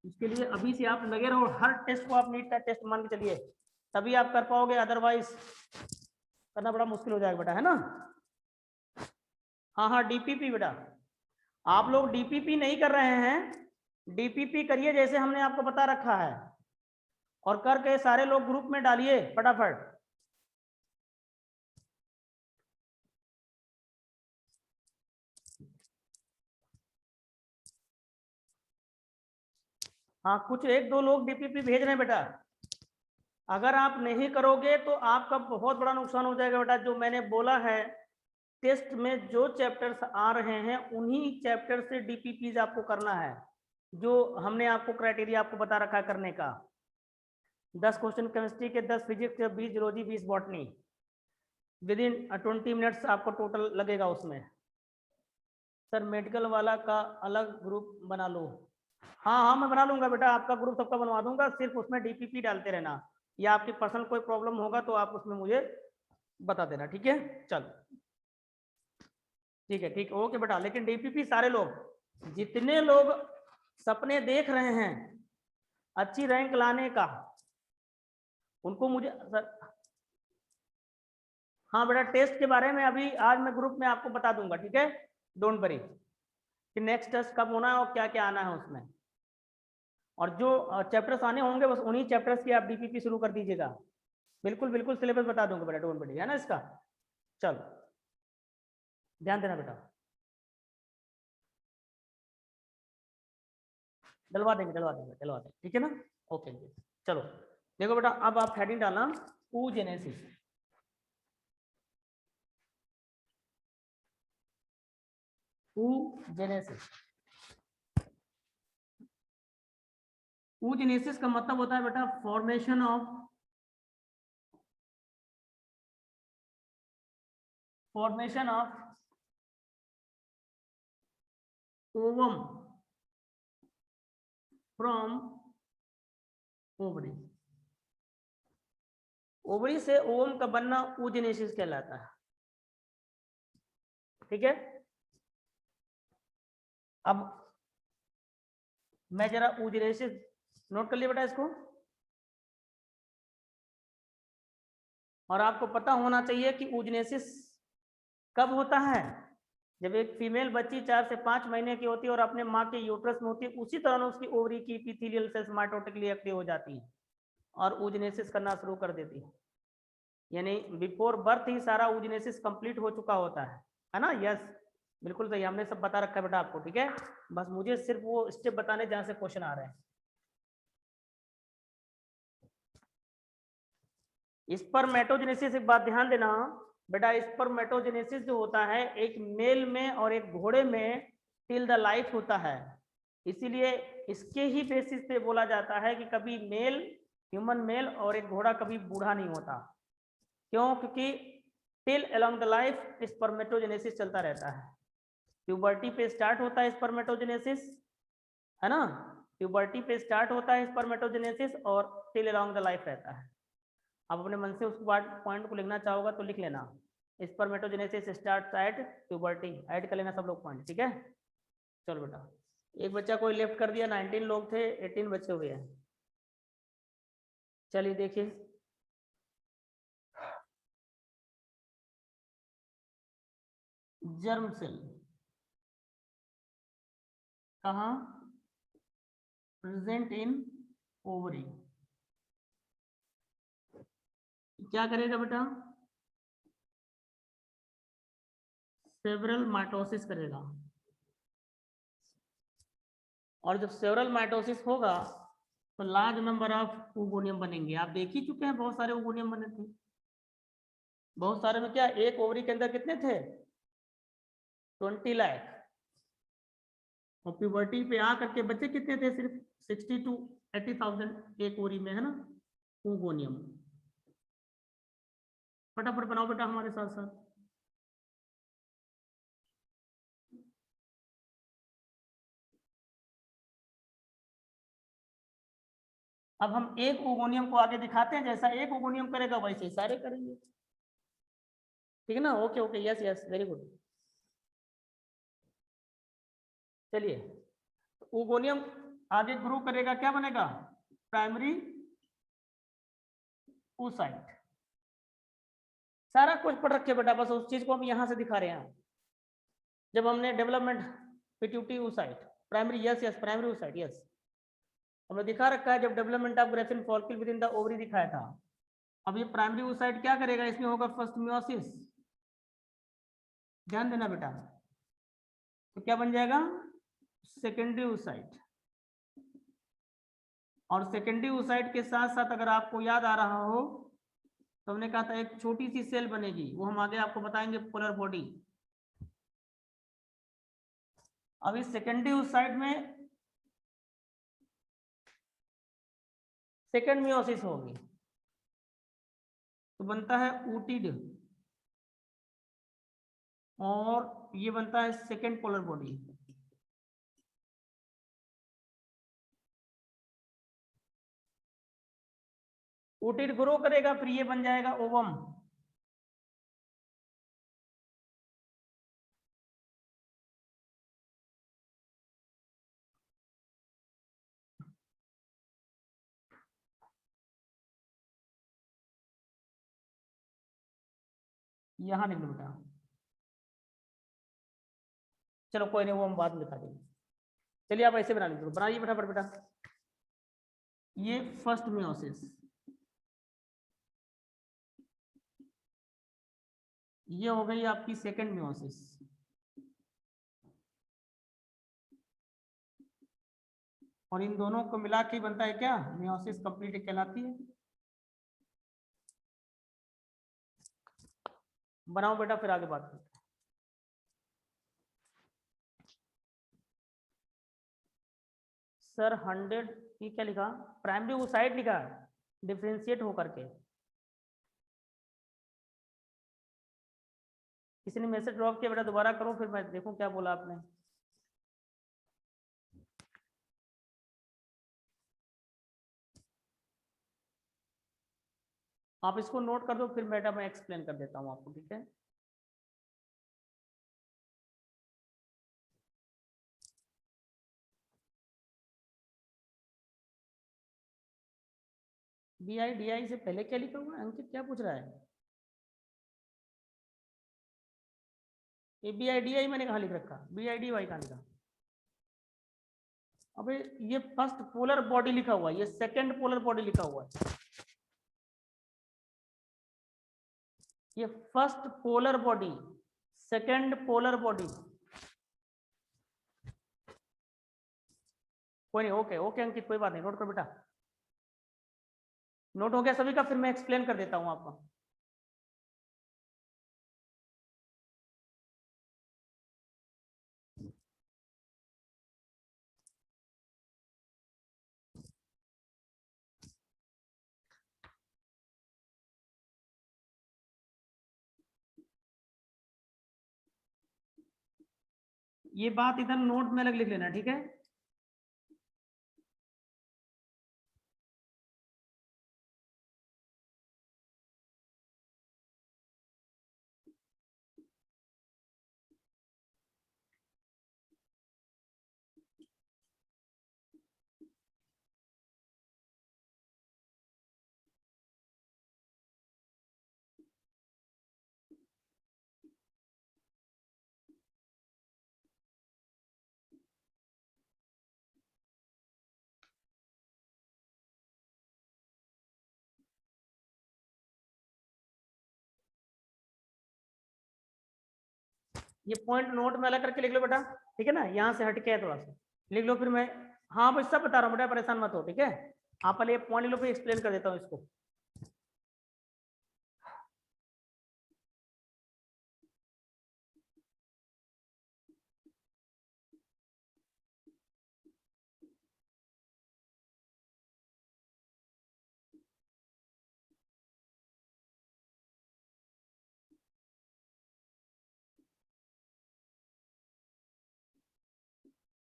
इसके लिए अभी से आप लगे रहो, हर टेस्ट को आप नीट का टेस्ट मान के चलिए, तभी आप कर पाओगे, अदरवाइज करना बड़ा मुश्किल हो जाएगा बेटा, है ना। हाँ हाँ, डीपीपी बेटा, आप लोग डीपीपी नहीं कर रहे हैं, डीपीपी करिए जैसे हमने आपको बता रखा है, और करके सारे लोग ग्रुप में डालिए फटाफट। हाँ, कुछ 1-2 लोग डीपीपी भेज रहे हैं बेटा। अगर आप नहीं करोगे तो आपका बहुत बड़ा नुकसान हो जाएगा बेटा। जो मैंने बोला है, टेस्ट में जो चैप्टर्स आ रहे हैं उन्हीं चैप्टर से डीपीपीज आपको करना है, जो हमने आपको क्राइटेरिया आपको बता रखा है करने का। 10 क्वेश्चन केमिस्ट्री के, 10 फिजिक्स के, 20 zoology, 20 botany, with in 20 minutes आपको टोटल लगेगा उसमें। सर मेडिकल वाला का अलग ग्रुप बना लो। हाँ हाँ, मैं बना लूंगा बेटा, आपका ग्रुप सबका बनवा दूंगा, सिर्फ उसमें डीपीपी डालते रहना, या आपकी पर्सनल कोई प्रॉब्लम होगा तो आप उसमें मुझे बता देना, ठीक है। चलो ठीक है, ठीक, ओके बेटा। लेकिन डीपीपी सारे लोग, जितने लोग सपने देख रहे हैं अच्छी रैंक लाने का, उनको मुझे सर, हाँ बेटा, टेस्ट के बारे में अभी आज मैं ग्रुप में आपको बता दूंगा, ठीक है। डोंट वरी कि नेक्स्ट टेस्ट कब होना है और क्या क्या आना है उसमें, और जो चैप्टर्स आने होंगे बस उन्हीं चैप्टर्स की आप डीपीपी शुरू कर दीजिएगा। बिल्कुल बिल्कुल सिलेबस बता दूंगा बेटा, डोंट वरी, है ना इसका। चलो ध्यान देना बेटा, डलवा देंगे डलवा देंगे डलवा देंगे, ठीक है ना। ओके चलो देखो बेटा, अब आप हेडिंग डालना oogenesis। oogenesis, oogenesis का मतलब होता है बेटा formation of ovum from ovary. Ovary से ओवम का बनना oogenesis कहलाता है, ठीक है। अब मैं जरा oogenesis नोट कर लिया बेटा इसको, और आपको पता होना चाहिए कि oogenesis कब होता है। जब एक फीमेल बच्ची 4 से 5 महीने की होती है और अपने माँ के यूट्रस में होती है, उसी तरह उसकी ओवरी की एपिथेलियल सेल्स माइटोटिकली एक्टिव हो जाती है और oogenesis करना शुरू कर देती है। यानी बिफोर बर्थ ही सारा oogenesis कंप्लीट हो चुका होता है ना। यस बिल्कुल सही, हमने सब बता रखा है बेटा आपको, ठीक है। बस मुझे सिर्फ वो स्टेप बताने जहां से क्वेश्चन आ रहे हैं। स्पर्मेटोजेनेसिस, एक बात ध्यान देना बेटा, स्पर्मेटोजेनेसिस जो होता है एक मेल में और एक घोड़े में टिल द लाइफ होता है, इसीलिए इसके ही बेसिस पे बोला जाता है कि कभी मेल, ह्यूमन मेल और एक घोड़ा कभी बूढ़ा नहीं होता। क्यों? क्योंकि till along the life spermatogenesis चलता रहता है। प्यूबर्टी पे स्टार्ट होता है स्पर्मेटोजेनेसिस, है ना, प्यूबर्टी पे स्टार्ट होता है स्पर्मेटोजेनेसिस और टिल अलोंग द लाइफ रहता है। आप अपने मन से उस पॉइंट को लिखना चाहोगा तो लिख लेना, spermatogenesis starts at puberty, add कर लेना सब लोग पॉइंट, ठीक है। चलो बेटा, एक बच्चा कोई लेफ्ट कर दिया, 19 लोग थे, 18 बच्चे हुए हैं। चलिए देखिए, जर्म सेल कहाँ? Present in ovary. क्या करेगा बेटा? सेवरल माइटोसिस करेगा, और जब सेवरल माइटोसिस होगा तो लार्ज नंबर ऑफ ओगोनियम बनेंगे। आप देख ही चुके हैं, बहुत सारे ओगोनियम बने थे। बहुत सारे में क्या, एक ओवरी के अंदर कितने थे? 20 लाख। और प्यूबर्टी पे आ करके बच्चे कितने थे? सिर्फ 60 to 80,000 एक ओवरी में, है ना, ओगोनियम। फटाफट बनाओ बेटा हमारे साथ साथ। अब हम एक ओगोनियम को आगे दिखाते हैं, जैसा एक ओगोनियम करेगा वैसे ही सारे करेंगे, ठीक है ना। Okay okay, yes yes, very good. चलिए, ओगोनियम आगे ग्रो करेगा, क्या बनेगा? Primary oocyte। सारा कुछ पढ़ रखे बेटा, बस उस चीज को हम यहाँ से दिखा रहे हैं। जब हमने development pituitary oocyte, primary, yes yes, primary oocyte, yes, हमने दिखा रखा है। जब development of Graafian follicle with in the ovary दिखाया था। अब ये प्राइमरी oocyte क्या करेगा? इसमें होगा फर्स्ट मियोसिस, ध्यान देना बेटा। तो क्या बन जाएगा? Secondary oocyte। और सेकेंडरी oocyte के साथ साथ अगर आपको याद आ रहा हो तो हमने कहा था एक छोटी सी सेल बनेगी, वो हम आगे आपको बताएंगे, पोलर बॉडी। अब इस सेकेंडरी oocyte में सेकेंड मियोसिस होगी तो बनता है ऊटिड, और ये बनता है second polar body. Ootid grow करेगा, फिर ये बन जाएगा ओवम। यहां लिख लो बेटा, चलो कोई नहीं, वो हम बाद में बता देंगे। चलिए आप ऐसे बना लीजिए, बनाइए फटाफट बेटा। ये फर्स्ट मियोसिस, ये हो गई आपकी सेकेंड मियोसिस, और इन दोनों को मिला के बनता है क्या? मियोसिस कंप्लीट कहलाती है। बनाओ बेटा, फिर आगे बात करते हैं। सर 100, ये क्या लिखा? प्राइमरी oocyte लिखा, डिफरेंशिएट होकर के। किसी ने मैसेज ड्रॉप किया बेटा, दोबारा करो, फिर मैं देखूं क्या बोला आपने। आप इसको नोट कर दो, फिर बेटा मैं एक्सप्लेन कर देता हूं आपको, ठीक है। BI DI से पहले क्या लिखा हुआ है? अंकित क्या पूछ रहा है? ये BI DI मैंने कहा लिख रखा? BI DY कहाँ लिखा? अबे ये फर्स्ट पोलर बॉडी लिखा हुआ है, ये सेकंड पोलर बॉडी लिखा हुआ है। ये first polar body, second polar body. कोई नहीं, ओके ओके अंकित, कोई बात नहीं, नोट कर बेटा। नोट हो गया सभी का? फिर मैं एक्सप्लेन कर देता हूं आपको। ये बात इधर नोट में अलग लिख लेना, ठीक है। ये पॉइंट नोट में अलग करके लिख लो बेटा, ठीक है ना, यहाँ से हट के है थोड़ा सा लिख लो, फिर मैं हाँ बस सब बता रहा हूँ बेटा, परेशान मत हो, ठीक है। आप पहले ये पॉइंट लिख लो, फिर एक्सप्लेन कर देता हूँ इसको।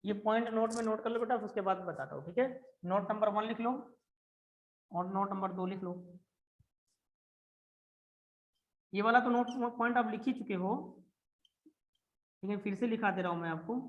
ये पॉइंट नोट में नोट कर लो बेटा, उसके बाद बताता हूँ, ठीक है। नोट नंबर 1 लिख लो और नोट नंबर 2 लिख लो। ये वाला तो नोट पॉइंट आप लिख ही चुके हो, ठीक है, फिर से लिखा दे रहा हूँ मैं आपको।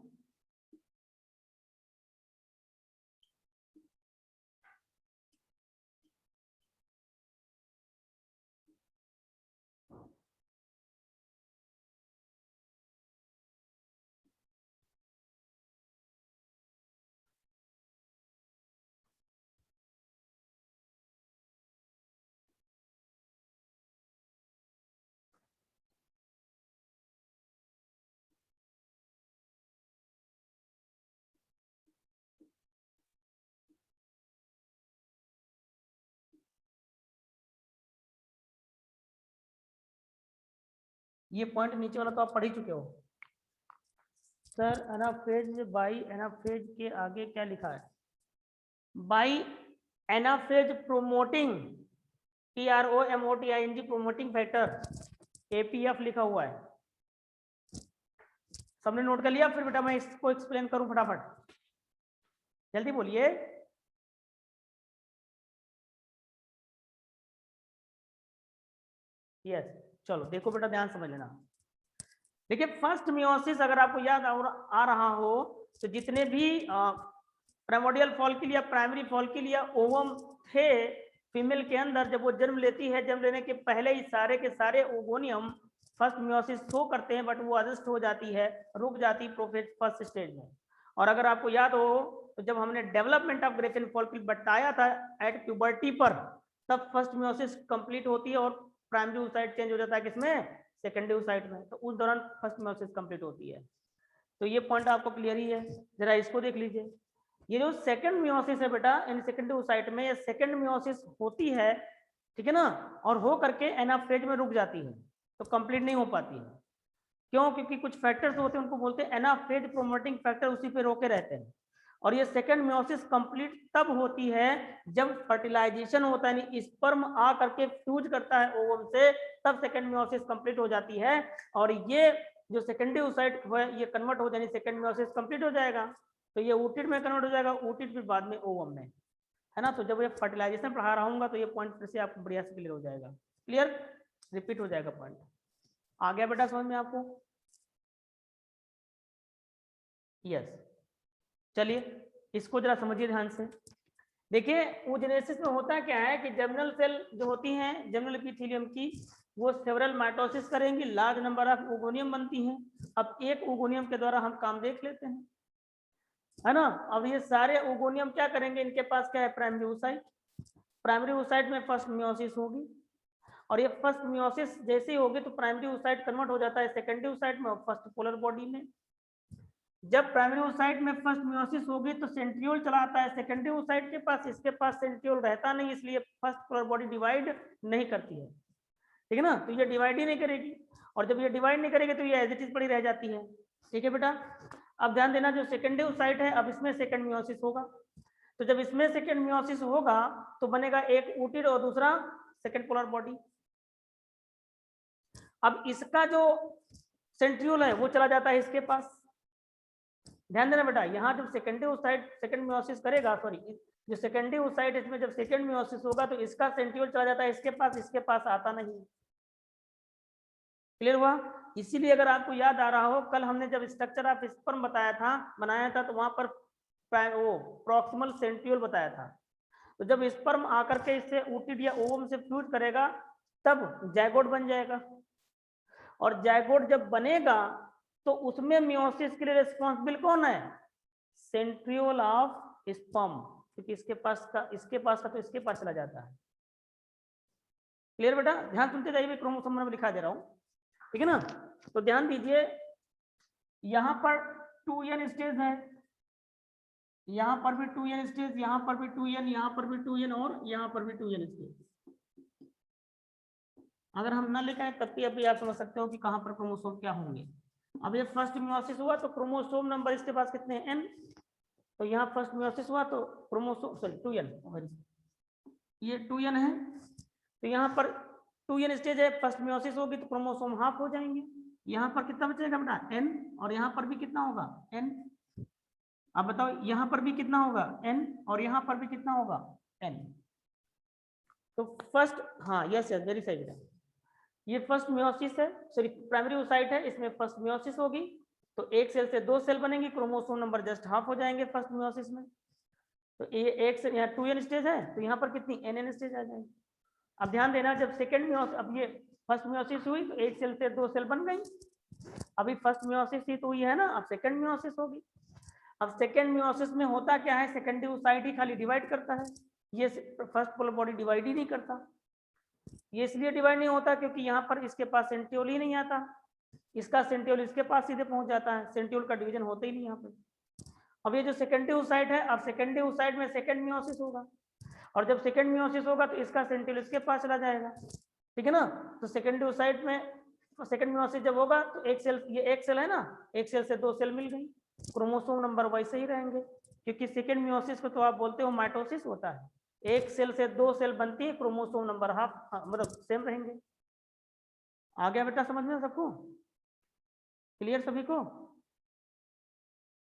ये पॉइंट नीचे वाला तो आप पढ़ ही चुके हो सर। एनाफेज बाई एनाफेज के आगे क्या लिखा है? By anaphase promoting, PROMOTING promoting factor, APF लिखा हुआ है। सबने नोट कर लिया? फिर बेटा मैं इसको एक्सप्लेन करूं फटाफट, जल्दी बोलिए। यस, चलो देखो बेटा, ध्यान समझ लेना। देखिए फर्स्ट मियोसिस अगर आपको याद आ रहा हो तो जितने भी प्राइमोर्डियल फॉलिकल या प्राइमरी फॉलिकल या ओवम थे फीमेल के अंदर, जब वो जन्म लेती है, जन्म लेने के पहले ही सारे के सारे ओगोनियम फर्स्ट मियोसिस शो करते हैं, बट वो अडजस्ट हो जाती है, रुक जाती प्रोफेज फर्स्ट स्टेज में। और अगर आपको याद हो तो जब हमने डेवलपमेंट ऑफ ग्रेफिन फॉलिकल बताया था एट प्यूबर्टी पर, तब फर्स्ट मियोसिस कंप्लीट होती है और प्राइमरी oocyte चेंज हो जाता है किसमें? सेकेंडरी oocyte में। तो उस दौरान फर्स्ट मियोसिस कंप्लीट होती है। तो ये पॉइंट आपको क्लियर ही है, जरा इसको देख लीजिए। ये जो सेकंड मियोसिस है बेटा, इन सेकेंडरी oocyte में ये सेकंड मियोसिस होती है, ठीक है ना, और हो करके एनाफेज में रुक जाती है, तो कंप्लीट नहीं हो पाती है। क्यों? क्योंकि कुछ फैक्टर्स होते हैं, उनको बोलते हैं एनाफेज प्रोमोटिंग फैक्टर, उसी पे रोके रहते हैं। और ये सेकंड मियोसिस कंप्लीट तब होती है जब फर्टिलाइजेशन होता है, यानी स्पर्म आ करके फ्यूज करता है ओवम से, तब सेकंड मियोसिस कंप्लीट हो जाती है। और ये जो सेकेंडरी oocyte है ये कन्वर्ट हो जाए, सेकंड मियोसिस कंप्लीट हो जाएगा, तो ये oocyte में कन्वर्ट हो जाएगा, oocyte फिर बाद में ओवम में, है ना। तो जब ये फर्टिलाइजेशन पढ़ा रहा हूँ तो ये पॉइंट फिर से आपको बढ़िया से क्लियर हो जाएगा, क्लियर, रिपीट हो जाएगा पॉइंट। आ गया बेटा समझ में आपको? यस, चलिए इसको जरा समझिए ध्यान से। देखिए oogenesis में होता क्या है कि जर्मिनल सेल जो होती हैं जर्मिनल एपिथेलियम की, वो सेवरल माइटोसिस करेंगी, लार्ज नंबर ऑफ ओगोनियम बनती हैं। अब एक ओगोनियम के द्वारा हम काम देख लेते हैं, है ना। अब ये सारे ओगोनियम क्या करेंगे? इनके पास क्या है? Primary oocyte। प्राइमरी oocyte में फर्स्ट मियोसिस होगी, और ये फर्स्ट मियोसिस जैसे ही होगी तो प्राइमरी oocyte कन्वर्ट हो जाता है सेकेंडरी oocyte में और फर्स्ट पोलर बॉडी में। जब प्राइमरी oocyte में फर्स्ट मियोसिस होगी तो सेंट्रियोल चला आता है सेकेंडरी oocyte के पास, इसके पास सेंट्रियोल रहता नहीं, इसलिए फर्स्ट पोलर बॉडी डिवाइड नहीं करती है, ठीक है ना। तो ये डिवाइड ही नहीं करेगी, और जब ये डिवाइड नहीं करेगी तो ये एज इट इज पड़ी रह जाती है, ठीक है बेटा। अब ध्यान देना, जो सेकेंडरी oocyte है, अब इसमें सेकेंड मियोसिस होगा, तो जब इसमें सेकेंड मियोसिस होगा तो बनेगा एक oocyte और दूसरा सेकेंड पोलर बॉडी। अब इसका जो सेंट्रियोल है वो चला जाता है इसके पास, ध्यान देना बेटा, यहाँ जब सेकेंडरी ओसाइट सेकंड मियोसिस करेगा, सॉरी जो सेकेंडरी ओसाइट इसमें जब सेकंड मियोसिस होगा तो इसका सेंट्रियोल चला जाता है इसके पास आता नहीं। क्लियर हुआ? इसीलिए अगर आपको याद आ रहा हो, कल हमने जब स्ट्रक्चर ऑफ स्पर्म बनाया था तो वहां पर वो प्रॉक्सिमल सेंट्रियोल बताया था। तो जब स्पर्म आकर के इससे ओटिड या ओवम से फ्यूज करेगा तब जायगोट बन जाएगा, और जायगोट जब बनेगा तो उसमें मियोसिस के लिए रिस्पॉन्सिबल कौन है? सेंट्रियोल ऑफ स्पर्म, क्योंकि इसके पास का तो इसके पास चला जाता है। क्लियर बेटा? ध्यान सुनते जाइए, क्रोमोसोम में लिखा दे रहा हूं, ठीक है ना? तो ध्यान दीजिए, यहां पर 2n स्टेज है, यहां पर भी 2n स्टेज, यहां पर भी 2n, यहां पर भी 2n और यहां पर भी 2n स्टेज। अगर हम ना लिखाएं तब भी अभी आप समझ सकते हो कि कहां पर क्रोमोसोम क्या होंगे। अब ये फर्स्ट मियोसिस हुआ तो क्रोमोसोम नंबर इसके पास कितने हैं? n। तो यहाँ फर्स्ट मियोसिस हुआ तो क्रोमोसोम सॉरी 2n, ये 2n है, तो यहाँ पर 2n स्टेज है, फर्स्ट मियोसिस होगी तो क्रोमोसोम हाफ हो जाएंगे। यहाँ पर कितना बचेगा बेटा? n, और यहाँ पर भी कितना होगा? n। अब बताओ यहाँ पर भी कितना होगा? n, और यहाँ पर भी कितना होगा? n। तो फर्स्ट, हाँ यस यस वेरी सही बेटा, ये फर्स्ट मियोसिस है, सॉरी प्राइमरी ओसाइट है, इसमें फर्स्ट मियोसिस होगी तो एक सेल से दो सेल बनेंगी, क्रोमोसोम नंबर जस्ट हाफ हो जाएंगे फर्स्ट मियोसिस में। तो ये एक से यहाँ 2n स्टेज है तो यहाँ पर कितनी nn स्टेज आ जाएंगी। अब ध्यान देना, जब सेकंड मियोसिस, अब ये फर्स्ट मियोसिस हुई तो एक सेल से दो सेल बन गई, अभी फर्स्ट मियोसिस ही तो हुई है ना, अब सेकंड मियोसिस होगी। अब सेकंड मियोसिस में होता क्या है? सेकेंडरी ओसाइट ही खाली डिवाइड करता है, ये फर्स्ट पोलर बॉडी डिवाइड ही नहीं करता। ये इसलिए डिवाइड नहीं होता क्योंकि यहाँ पर इसके पास सेंट्रियोल ही नहीं आता, इसका सेंट्रियोल इसके पास सीधे पहुंच जाता है, सेंट्रियोल का डिवीजन होता ही नहीं यहाँ पे। अब ये जो सेकेंडरी ओसाइट है, अब सेकेंडरी ओसाइट में सेकंड मियोसिस होगा, और जब सेकंड मियोसिस होगा तो इसका सेंट्रियोल इसके पास चला जाएगा, ठीक है ना? तो सेकेंडरी ओसाइट में सेकंड मियोसिस जब होगा तो एक सेल, ये एक सेल है ना, एक सेल से दो सेल मिल गई, क्रोमोसोम नंबर वैसे ही रहेंगे, क्योंकि सेकेंड मियोसिस को तो आप बोलते हो माइटोसिस होता है, एक सेल से दो सेल बनती है, क्रोमोसोम नंबर हाफ मतलब सेम रहेंगे। आ गया बेटा समझ में सबको? क्लियर सभी को?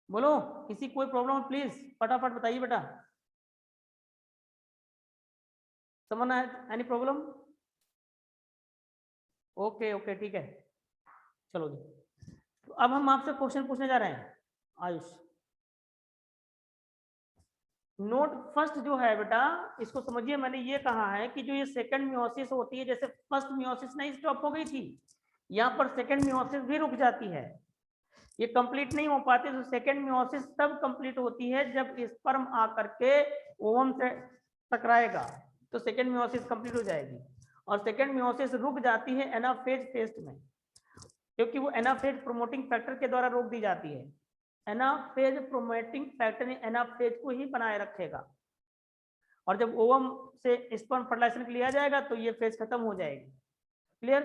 बोलो, किसी कोई प्रॉब्लम प्लीज फटाफट बताइए बेटा। समझ है? Any problem? ओके ओके ठीक है, चलो जी। तो अब हम आपसे क्वेश्चन पूछने जा रहे हैं आयुष। नोट फर्स्ट जो है बेटा, इसको समझिए, मैंने ये कहा है कि जो ये सेकंड मियोसिस होती है, जैसे फर्स्ट मियोसिस नहीं स्टॉप हो गई थी, यहाँ पर सेकंड मियोसिस भी रुक जाती है, ये कंप्लीट नहीं हो पाती। तो सेकंड मियोसिस तब कंप्लीट होती है जब स्पर्म आकर के ओवम से टकराएगा, तो सेकंड मियोसिस कंप्लीट हो जाएगी। और सेकंड मियोसिस रुक जाती है एनाफेज फेज में, क्योंकि वो एनाफेज प्रोमोटिंग फैक्टर के द्वारा रोक दी जाती है। एनाफेज प्रोमोटिंग फैक्टर एनाफेज को ही बनाए रखेगा, और जब ओवम से स्पर्म फर्टिलाइजेशन के लिए आ जाएगा तो ये फेज खत्म हो जाएगी। क्लियर?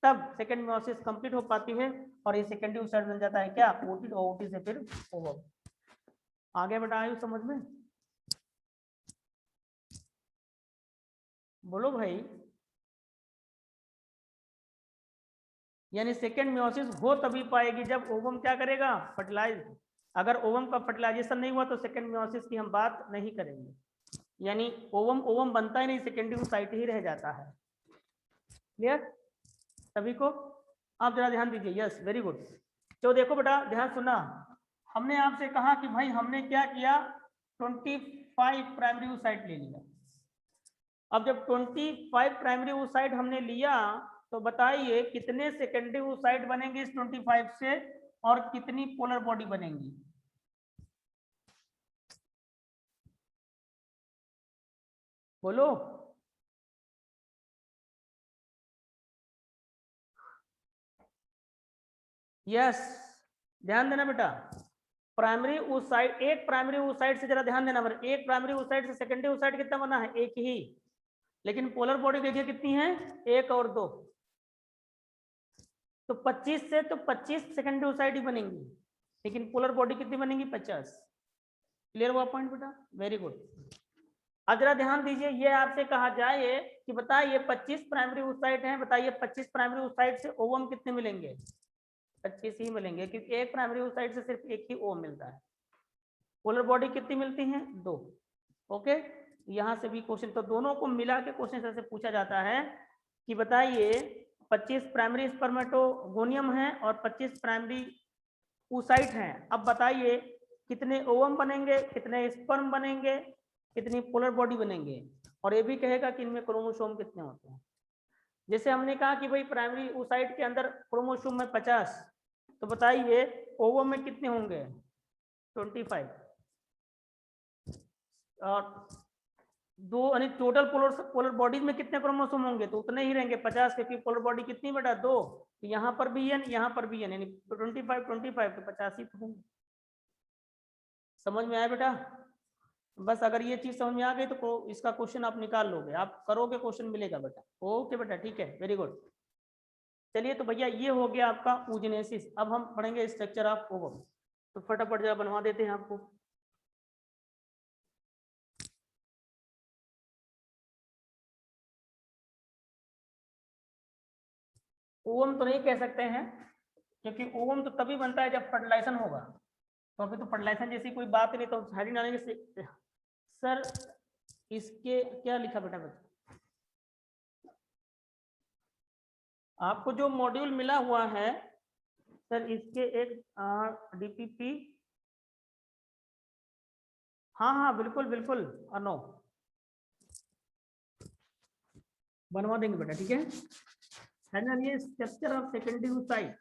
तब सेकंड मियोसिस कंप्लीट हो पाती है और ये सेकेंडरी ओसाइट बन जाता है क्या? ओटिड, ओटी से फिर ओवम। आगे बेटा आयु समझ में? बोलो भाई। यानी सेकेंड मियोसिस हो तभी पाएगी जब ओवम क्या करेगा? फर्टिलाइज। अगर ओवम का फर्टिलाइजेशन नहीं हुआ तो सेकेंड मियोसिस की हम बात नहीं करेंगे, यानी ओवम बनता ही नहीं, सेकेंडरी ओसाइट ही रह जाता है। क्लियर सभी को? आप जरा ध्यान दीजिए। Yes very good. तो देखो बेटा ध्यान सुनना, हमने आपसे कहा कि भाई हमने क्या किया, 25 प्राइमरी ओसाइट ले लिया। अब जब 25 प्राइमरी ओसाइट हमने लिया तो बताइए कितने सेकेंडरी ओसाइट बनेंगे इस 25 से, और कितनी पोलर बॉडी बनेंगी? बोलो। यस ध्यान देना बेटा, प्राइमरी ओसाइट, एक प्राइमरी ओसाइट से जरा ध्यान देना, एक प्राइमरी ओसाइट से सेकेंडरी ओसाइट कितना बना है? एक ही, लेकिन पोलर बॉडी देखिए कितनी है? एक और दो, तो 25 से तो 25 सेकेंडरी ओसाइट ही बनेंगी, लेकिन पोलर बॉडी कितनी बनेंगी? 50। क्लियर हुआ पॉइंट बेटा? Very good. अब जरा ध्यान दीजिए, ये आपसे कहा जाए कि बताइए 25 प्राइमरी ओसाइट हैं, बताइए 25 प्राइमरी ओसाइट से ओवम कितने मिलेंगे? 25 ही मिलेंगे, क्योंकि एक प्राइमरी oocyte से सिर्फ एक ही O मिलता है। पोलर बॉडी कितनी मिलती हैं? 2। ओके, यहाँ से भी क्वेश्चन, तो दोनों को मिला के क्वेश्चन ऐसे पूछा जाता है कि बताइए 25 प्राइमरी स्पर्मेटोगोनियम है और 25 प्राइमरी oocyte हैं, अब बताइए कितने ओवम बनेंगे, कितने स्पर्म बनेंगे, कितनी पोलर बॉडी बनेंगे, और ये भी कहेगा कि इनमें क्रोमोसोम कितने होते हैं। जैसे हमने कहा कि भाई प्राइमरी oocyte के अंदर क्रोमोसोम में 50, तो बताइए ओवम में कितने होंगे? 25। और दो यानी टोटल पोलर बॉडीज में कितने क्रोमोसोम होंगे? तो उतने ही रहेंगे 50, क्योंकि पोलर बॉडी कितनी बेटा? 2। तो यहाँ पर भी n, यहाँ पर भी n, यानी 25 तो 50 ही तो होंगे। समझ में आया बेटा? बस अगर ये चीज समझ में आ गई तो इसका क्वेश्चन आप निकाल लोगे, आप करोगे क्वेश्चन मिलेगा बेटा। ओके बेटा, ठीक है, वेरी गुड। चलिए तो भैया ये हो गया आपका oogenesis। अब हम पढ़ेंगे स्ट्रक्चर ऑफ ओवम, तो फटाफट जरा बनवा देते हैं आपको। ओवम तो नहीं कह सकते हैं, क्योंकि ओवम तो तभी बनता है जब फर्टिलाइजेशन होगा, तो अभी तो फर्टिलाइजेशन जैसी कोई बात नहीं, तो हेडिंग डालेंगे सर इसके क्या लिखा बेटा? आपको जो मॉड्यूल मिला हुआ है सर, इसके एक डीपीपी, हाँ हाँ बिल्कुल बिल्कुल अनो बनवा देंगे बेटा, ठीक है ना? ये स्ट्रक्चर ऑफ सेकेंडरी oocyte,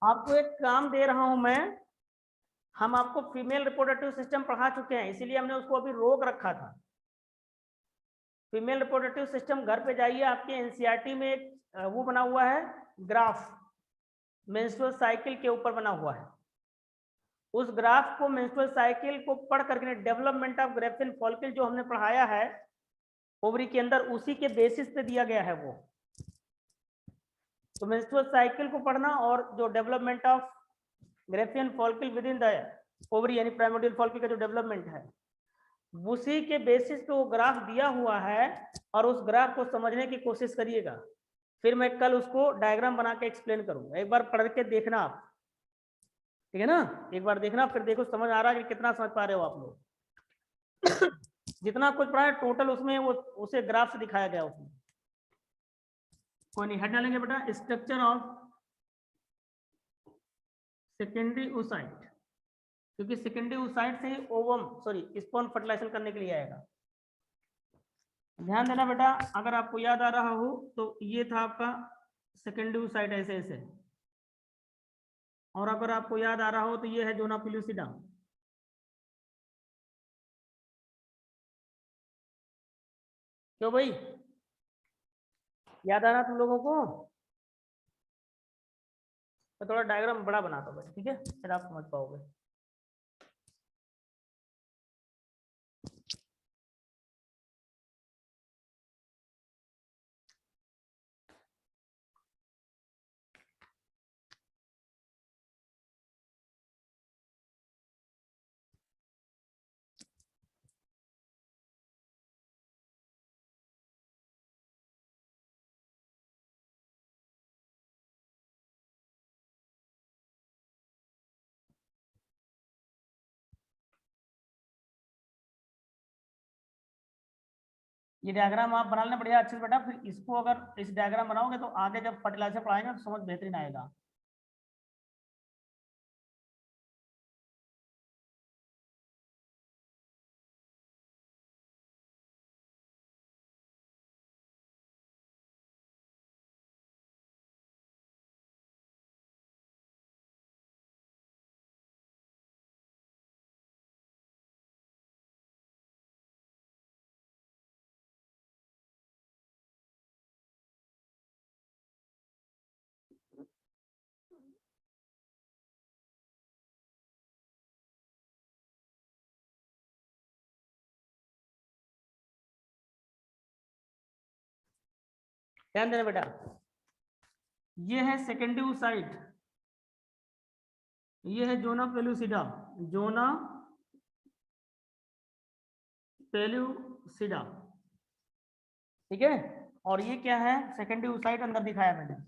आपको एक काम दे रहा हूं मैं, हम आपको फीमेल रिप्रोडक्टिव सिस्टम पढ़ा चुके हैं, इसीलिए हमने उसको अभी रोक रखा था। फीमेल रिप्रोडक्टिव सिस्टम घर पे जाइए, आपके एनसीईआरटी में एक वो बना हुआ है ग्राफ, मेंस्ट्रुअल साइकिल के ऊपर बना हुआ है। उस ग्राफ को, मेंस्ट्रुअल साइकिल को पढ़ करके, डेवलपमेंट ऑफ ग्रेविसन फॉलिकल जो हमने पढ़ाया है ओवरी के अंदर, उसी के बेसिस पे दिया गया है वो। तो मेंस्ट्रुअल साइकिल को पढ़ना और जो development of Graafian follicle with in the ovary यानी प्राइमोर्डियल फॉलिकल का जो डेवलपमेंट है, उसी के बेसिस पे वो ग्राफ दिया हुआ है, और उस ग्राफ को समझने की कोशिश करिएगा। फिर मैं कल उसको डायग्राम बना के एक्सप्लेन करूंगा, एक बार पढ़ के देखना आप, ठीक है ना? एक बार देखना, फिर देखो समझ आ रहा है कि कितना समझ पा रहे हो आप लोग। जितना कुछ पढ़ा है टोटल उसमें वो उसे ग्राफ से दिखाया गया उसमें। कोई नहीं, हेड डालेंगे बेटा, स्ट्रक्चर ऑफ सेकेंडरी oocyte, क्योंकि सेकेंडरी oocyte से ही ओवम स्पर्म फर्टिलाइजेशन करने के लिए आएगा। ध्यान देना बेटा, अगर आपको याद आ रहा हो तो ये था आपका सेकेंडरी oocyte ऐसे ऐसे, और अगर आपको याद आ रहा हो तो ये है जोना पेलुसिडा। क्यों भाई, याद आ रहा तुम लोगों को? मैं थोड़ा डायग्राम बड़ा बनाता हूँ, ठीक है, फिर आप समझ पाओगे। ये डायग्राम आप बना लेना बढ़िया अच्छे से बेटा, फिर इसको अगर इस डायग्राम बनाओगे तो आगे जब फर्टिलाइजर पढ़ाएंगे तो समझ बेहतरीन आएगा। ध्यान देना बेटा, ये है सेकेंडरी oocyte, ये है जोना पेलुसिडा, जोना पेलुसिडा, ठीक है। और ये क्या है, सेकेंडरी oocyte अंदर दिखाया मैंने।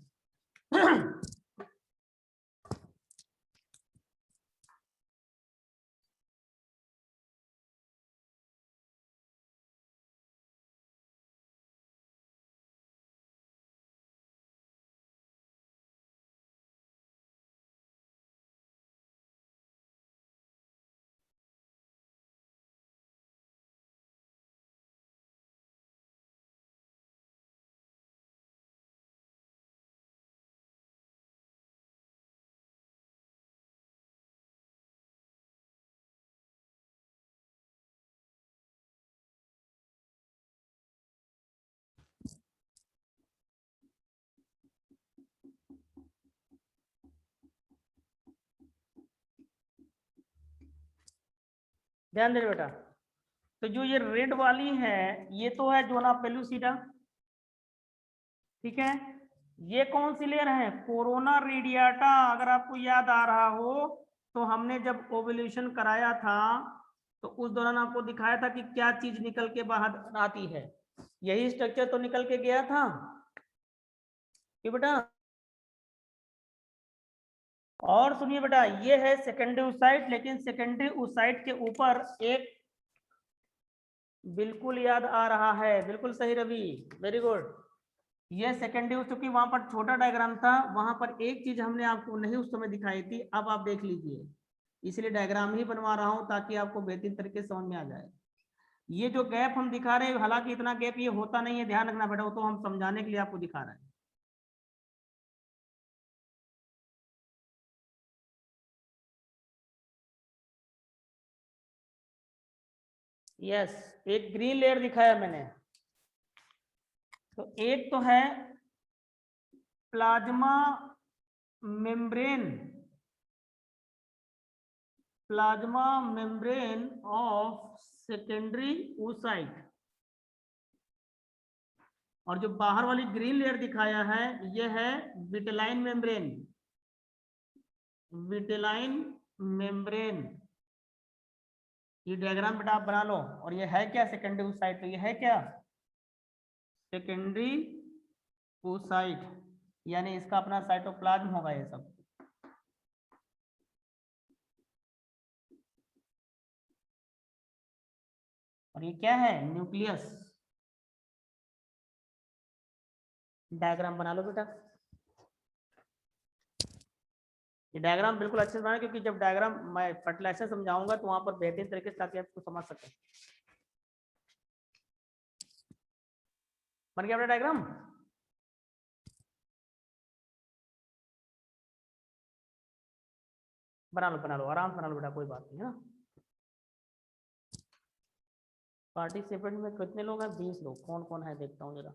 ध्यान दे बेटा, तो जो ये रेड वाली है ये तो है जोना पेलुसिडा, ठीक है। ये कौन सी लेयर है, कोरोना रेडियाटा। अगर आपको याद आ रहा हो तो हमने जब ओवल्यूशन कराया था तो उस दौरान आपको दिखाया था कि क्या चीज निकल के बाहर आती है, यही स्ट्रक्चर तो निकल के गया था कि बेटा। और सुनिए बेटा, ये है सेकेंडरी oocyte, लेकिन सेकेंडरी oocyte के ऊपर एक, बिल्कुल याद आ रहा है, बिल्कुल सही रवि, वेरी गुड। ये सेकेंडरी, चूंकि वहां पर छोटा डायग्राम था, वहां पर एक चीज हमने आपको नहीं उस समय दिखाई थी, अब आप देख लीजिए, इसलिए डायग्राम ही बनवा रहा हूं ताकि आपको बेहतरीन तरीके से समझ में आ जाए। ये जो गैप हम दिखा रहे हैं, हालांकि इतना गैप ये होता नहीं है, ध्यान रखना बेटा, वो तो हम समझाने के लिए आपको दिखा रहे हैं। यस, एक ग्रीन लेयर दिखाया मैंने, तो एक तो है plasma membrane, plasma membrane of secondary oocyte, और जो बाहर वाली ग्रीन लेयर दिखाया है ये है विटेलाइन मेम्ब्रेन, विटेलाइन मेम्ब्रेन। ये डायग्राम बेटा आप बना लो। और ये है क्या, सेकेंडरी oocyte, तो ये है क्या, सेकेंडरी oocyte, यानी इसका अपना साइटोप्लाज्म होगा ये सब। और ये क्या है, न्यूक्लियस। डायग्राम बना लो बेटा, ये डायग्राम बिल्कुल अच्छे से बनाना, क्योंकि जब डायग्राम मैं फर्टिलाइजेशन समझाऊंगा तो वहां पर बेहतरीन तरीके से ताकि आपको समझ सके। बन गया बेटा डायग्राम? बना लो आराम से बना लो बेटा, कोई बात नहीं है ना। पार्टिसिपेंट में कितने लोग हैं, 20 लोग। कौन कौन है देखता हूँ जरा।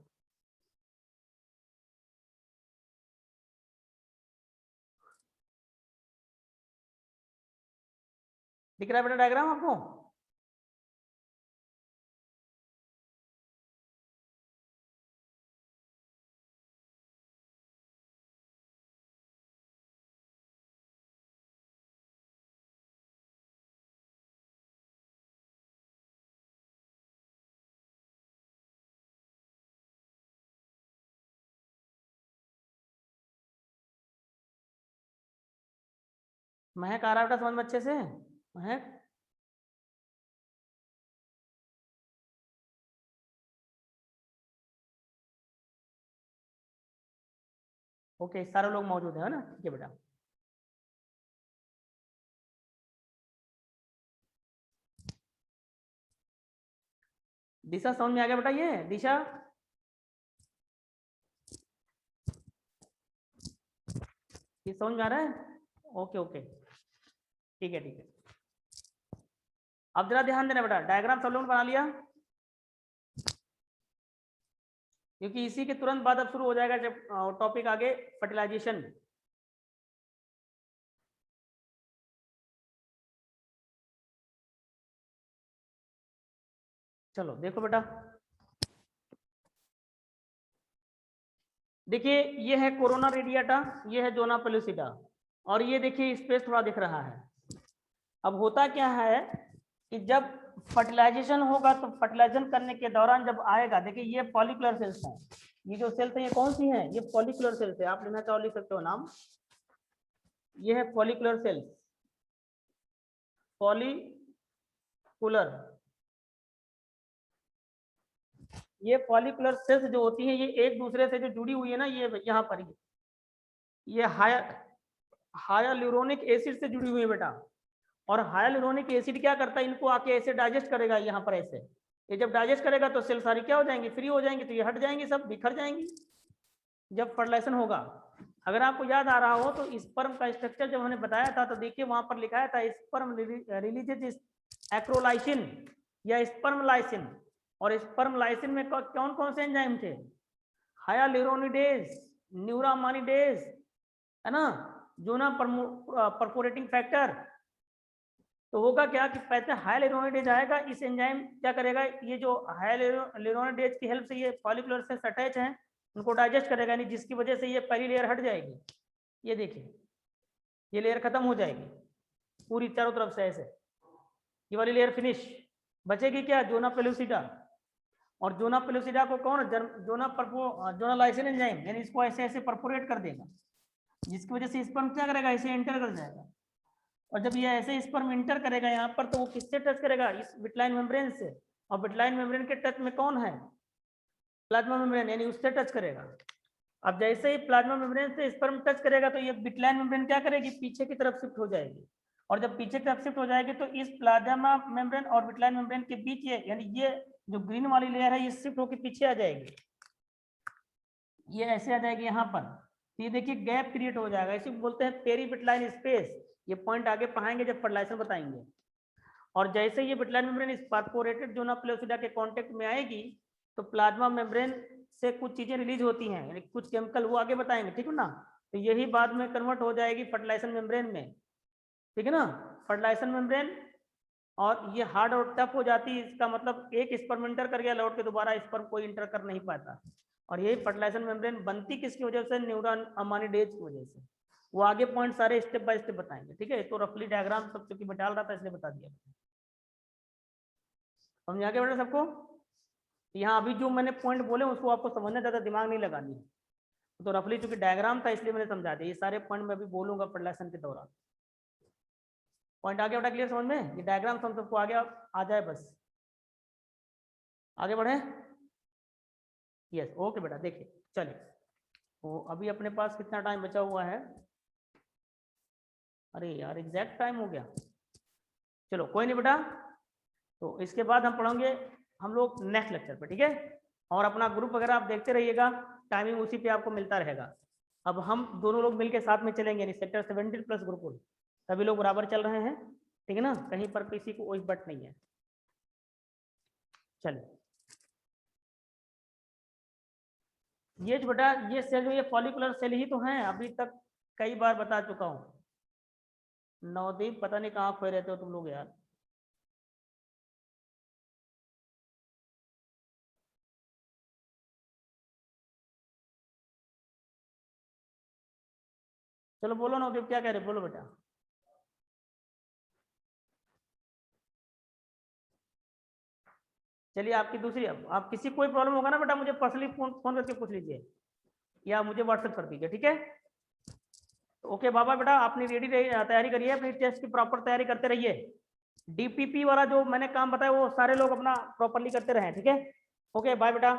दिख रहा है बेटा डायग्राम आपको? महक आ रहा है बेटा समझ में अच्छे से? महक, ओके, सारे लोग मौजूद है ना, ठीक है बेटा। दिशा समझ में आ गया बेटा? ये दिशा, ये समझ में आ रहा है? ओके ओके, ठीक है ठीक है। अब जरा ध्यान देना बेटा, डायग्राम सब लोगों ने बना लिया? क्योंकि इसी के तुरंत बाद अब शुरू हो जाएगा जब टॉपिक आगे फर्टिलाइजेशन। चलो देखो बेटा, देखिए ये है कोरोना रेडियाटा, ये है जोना पेलुसिडा, और ये देखिए स्पेस थोड़ा दिख रहा है। अब होता क्या है कि जब फर्टिलाइजेशन होगा तो फर्टिलाइजेशन करने के दौरान जब आएगा, देखिए ये फॉलिकुलर सेल्स हैं, ये जो सेल्स हैं ये कौन सी हैं, ये फॉलिकुलर सेल्स है। आप लेना चाहो लिख सकते हो नाम, ये है फॉलिकुलर सेल्स, फॉलिकुलर। ये फॉलिकुलर सेल्स जो होती हैं ये एक दूसरे से जो जुड़ी हुई है ना, ये यहाँ पर ये हायालुरोनिक एसिड से जुड़ी हुई है बेटा। और हायालुरोनिक एसिड क्या करता है, इनको आके ऐसे डाइजेस्ट करेगा यहाँ पर ऐसे। ये जब डाइजेस्ट करेगा तो सेल सारी क्या हो जाएंगी, फ्री हो जाएंगी, तो ये हट जाएंगी, सब बिखर जाएंगी जब फर्टिलाइजेशन होगा। अगर आपको याद आ रहा हो तो स्पर्म का स्ट्रक्चर जब हमने बताया था तो देखिए वहां पर लिखाया था स्पर्म रिलीजेस एक्रोलाइसिन या स्पर्म लाइसिन। और स्पर्म लाइसिन में कौन कौन से एंजाइम थे, हायालुरोनिडेज, न्यूरामानिडेज, है ना, जोना परफोरेटिंग फैक्टर। तो होगा क्या कि पहले हायालुरोनिडेज आएगा, इस एंजाइम क्या करेगा, ये जो हायालुरोनिडेज की हेल्प से ये फॉलिकुलर से अटैच हैं, उनको डाइजेस्ट करेगा, यानी जिसकी वजह से ये पहली लेयर हट जाएगी। ये देखिए ये लेयर खत्म हो जाएगी पूरी चारों तरफ से ऐसे, ये वाली लेयर फिनिश। बचेगी क्या, जोना पेलुसिडा। और जोना पेलुसिडा को कौन, जोना लाइसिन एंजाइम, यानी इसको ऐसे ऐसे परफोरेट कर देगा, जिसकी वजह से स्पर्म क्या करेगा, इसे एंटर कर जाएगा। और जब ये ऐसे स्पर्म इंटर करेगा यहाँ पर तो वो किससे टच करेगा, इस विटलाइन मेम्ब्रेन से। और विटलाइन मेम्ब्रेन के टच में कौन है, प्लाज्मा मेम्ब्रेन, यानी उससे टच करेगा। अब जैसे ही प्लाज्मा मेम्ब्रेन से स्पर्म टच करेगा तो ये विटलाइन मेम्ब्रेन क्या करेगी, पीछे की तरफ शिफ्ट हो जाएगी। और जब पीछे की तरफ शिफ्ट हो जाएगी तो इस प्लाज्मा मेम्ब्रेन और विटलाइन मेम्ब्रेन के बीच ये, यानी ये जो ग्रीन वाली लेयर है ये शिफ्ट होकर पीछे आ जाएगी, ये ऐसे आ जाएगी यहाँ पर। तो ये देखिए गैप क्रिएट हो जाएगा, इसी को बोलते हैं पेरीविटलाइन स्पेस। ये पॉइंट आगे पढ़ाएंगे जब फर्टिलाइजेशन बताएंगे। और जैसे ये विटलाइन मेम्ब्रेन इस परफोरेटेड जोना पेलुसिडा के कांटेक्ट में आएगी तो प्लाज्मा मेम्ब्रेन से कुछ चीजें रिलीज होती हैं, यानी कुछ केमिकल, वो आगे बताएंगे, ठीक है ना। तो यही बाद में कन्वर्ट हो जाएगी फर्टिलाइजेशन मेम्ब्रेन में, ठीक है ना, फर्टिलाइजेशन मेम्ब्रेन। और ये हार्ड और टफ हो जाती है, इसका मतलब एक स्पर्म इंटर कर गया, लौट के दोबारा स्पर्म कोई इंटर कर नहीं पाता। और यही फर्टिलाइजेशन मेम्ब्रेन बनती किसकी वजह से, न्यूरॉन अमानिडेज की वजह से। वो आगे पॉइंट सारे स्टेप बाय स्टेप बताएंगे, ठीक है। तो रफली डायग्राम सब चूंकि मैं डाल रहा था इसलिए बता दिया, समझ आ गया बेटा सबको। यहाँ अभी जो मैंने पॉइंट बोले उसको आपको समझना, ज्यादा दिमाग नहीं लगानी है। तो रफली चूंकि डायग्राम था इसलिए मैंने समझा दिया, ये सारे पॉइंट मैं अभी बोलूंगा फर्टिलाइजेशन के दौरान। पॉइंट आ गया बेटा क्लियर समझ में, ये डायग्राम हम सबको आगे आ जाए बस, आगे बढ़े। यस ओके बेटा, देखिए चलिए तो अभी अपने पास कितना टाइम बचा हुआ है, अरे यार एग्जैक्ट टाइम हो गया, चलो कोई नहीं बेटा। तो इसके बाद हम पढ़ेंगे हम लोग नेक्स्ट लेक्चर पे, ठीक है। और अपना ग्रुप वगैरह आप देखते रहिएगा, टाइमिंग उसी पे आपको मिलता रहेगा। अब हम दोनों लोग मिलके साथ में चलेंगे, यानी सेक्टर 17 प्लस ग्रुप, सभी लोग बराबर चल रहे हैं, ठीक है ना, कहीं पर किसी को कोई बट नहीं है। चलिए ये जो बेटा ये सेल जो ये फॉलिकुलर सेल ही तो हैं, अभी तक कई बार बता चुका हूँ। नवदीप पता नहीं कहाँ खोए रहते हो तुम लोग यार। चलो बोलो नवदीप क्या कह रहे, बोलो बेटा। चलिए आपकी दूसरी, अब आप किसी कोई प्रॉब्लम होगा ना बेटा मुझे पर्सनली फोन करके पूछ लीजिए या मुझे व्हाट्सएप कर दीजिए, ठीक है। ओके बाबा बेटा आपने रेडी तैयारी करिए, अपनी टेस्ट की प्रॉपर तैयारी करते रहिए। डीपीपी वाला जो मैंने काम बताया वो सारे लोग अपना प्रॉपरली करते रहे, ठीक है। ओके बाय बेटा।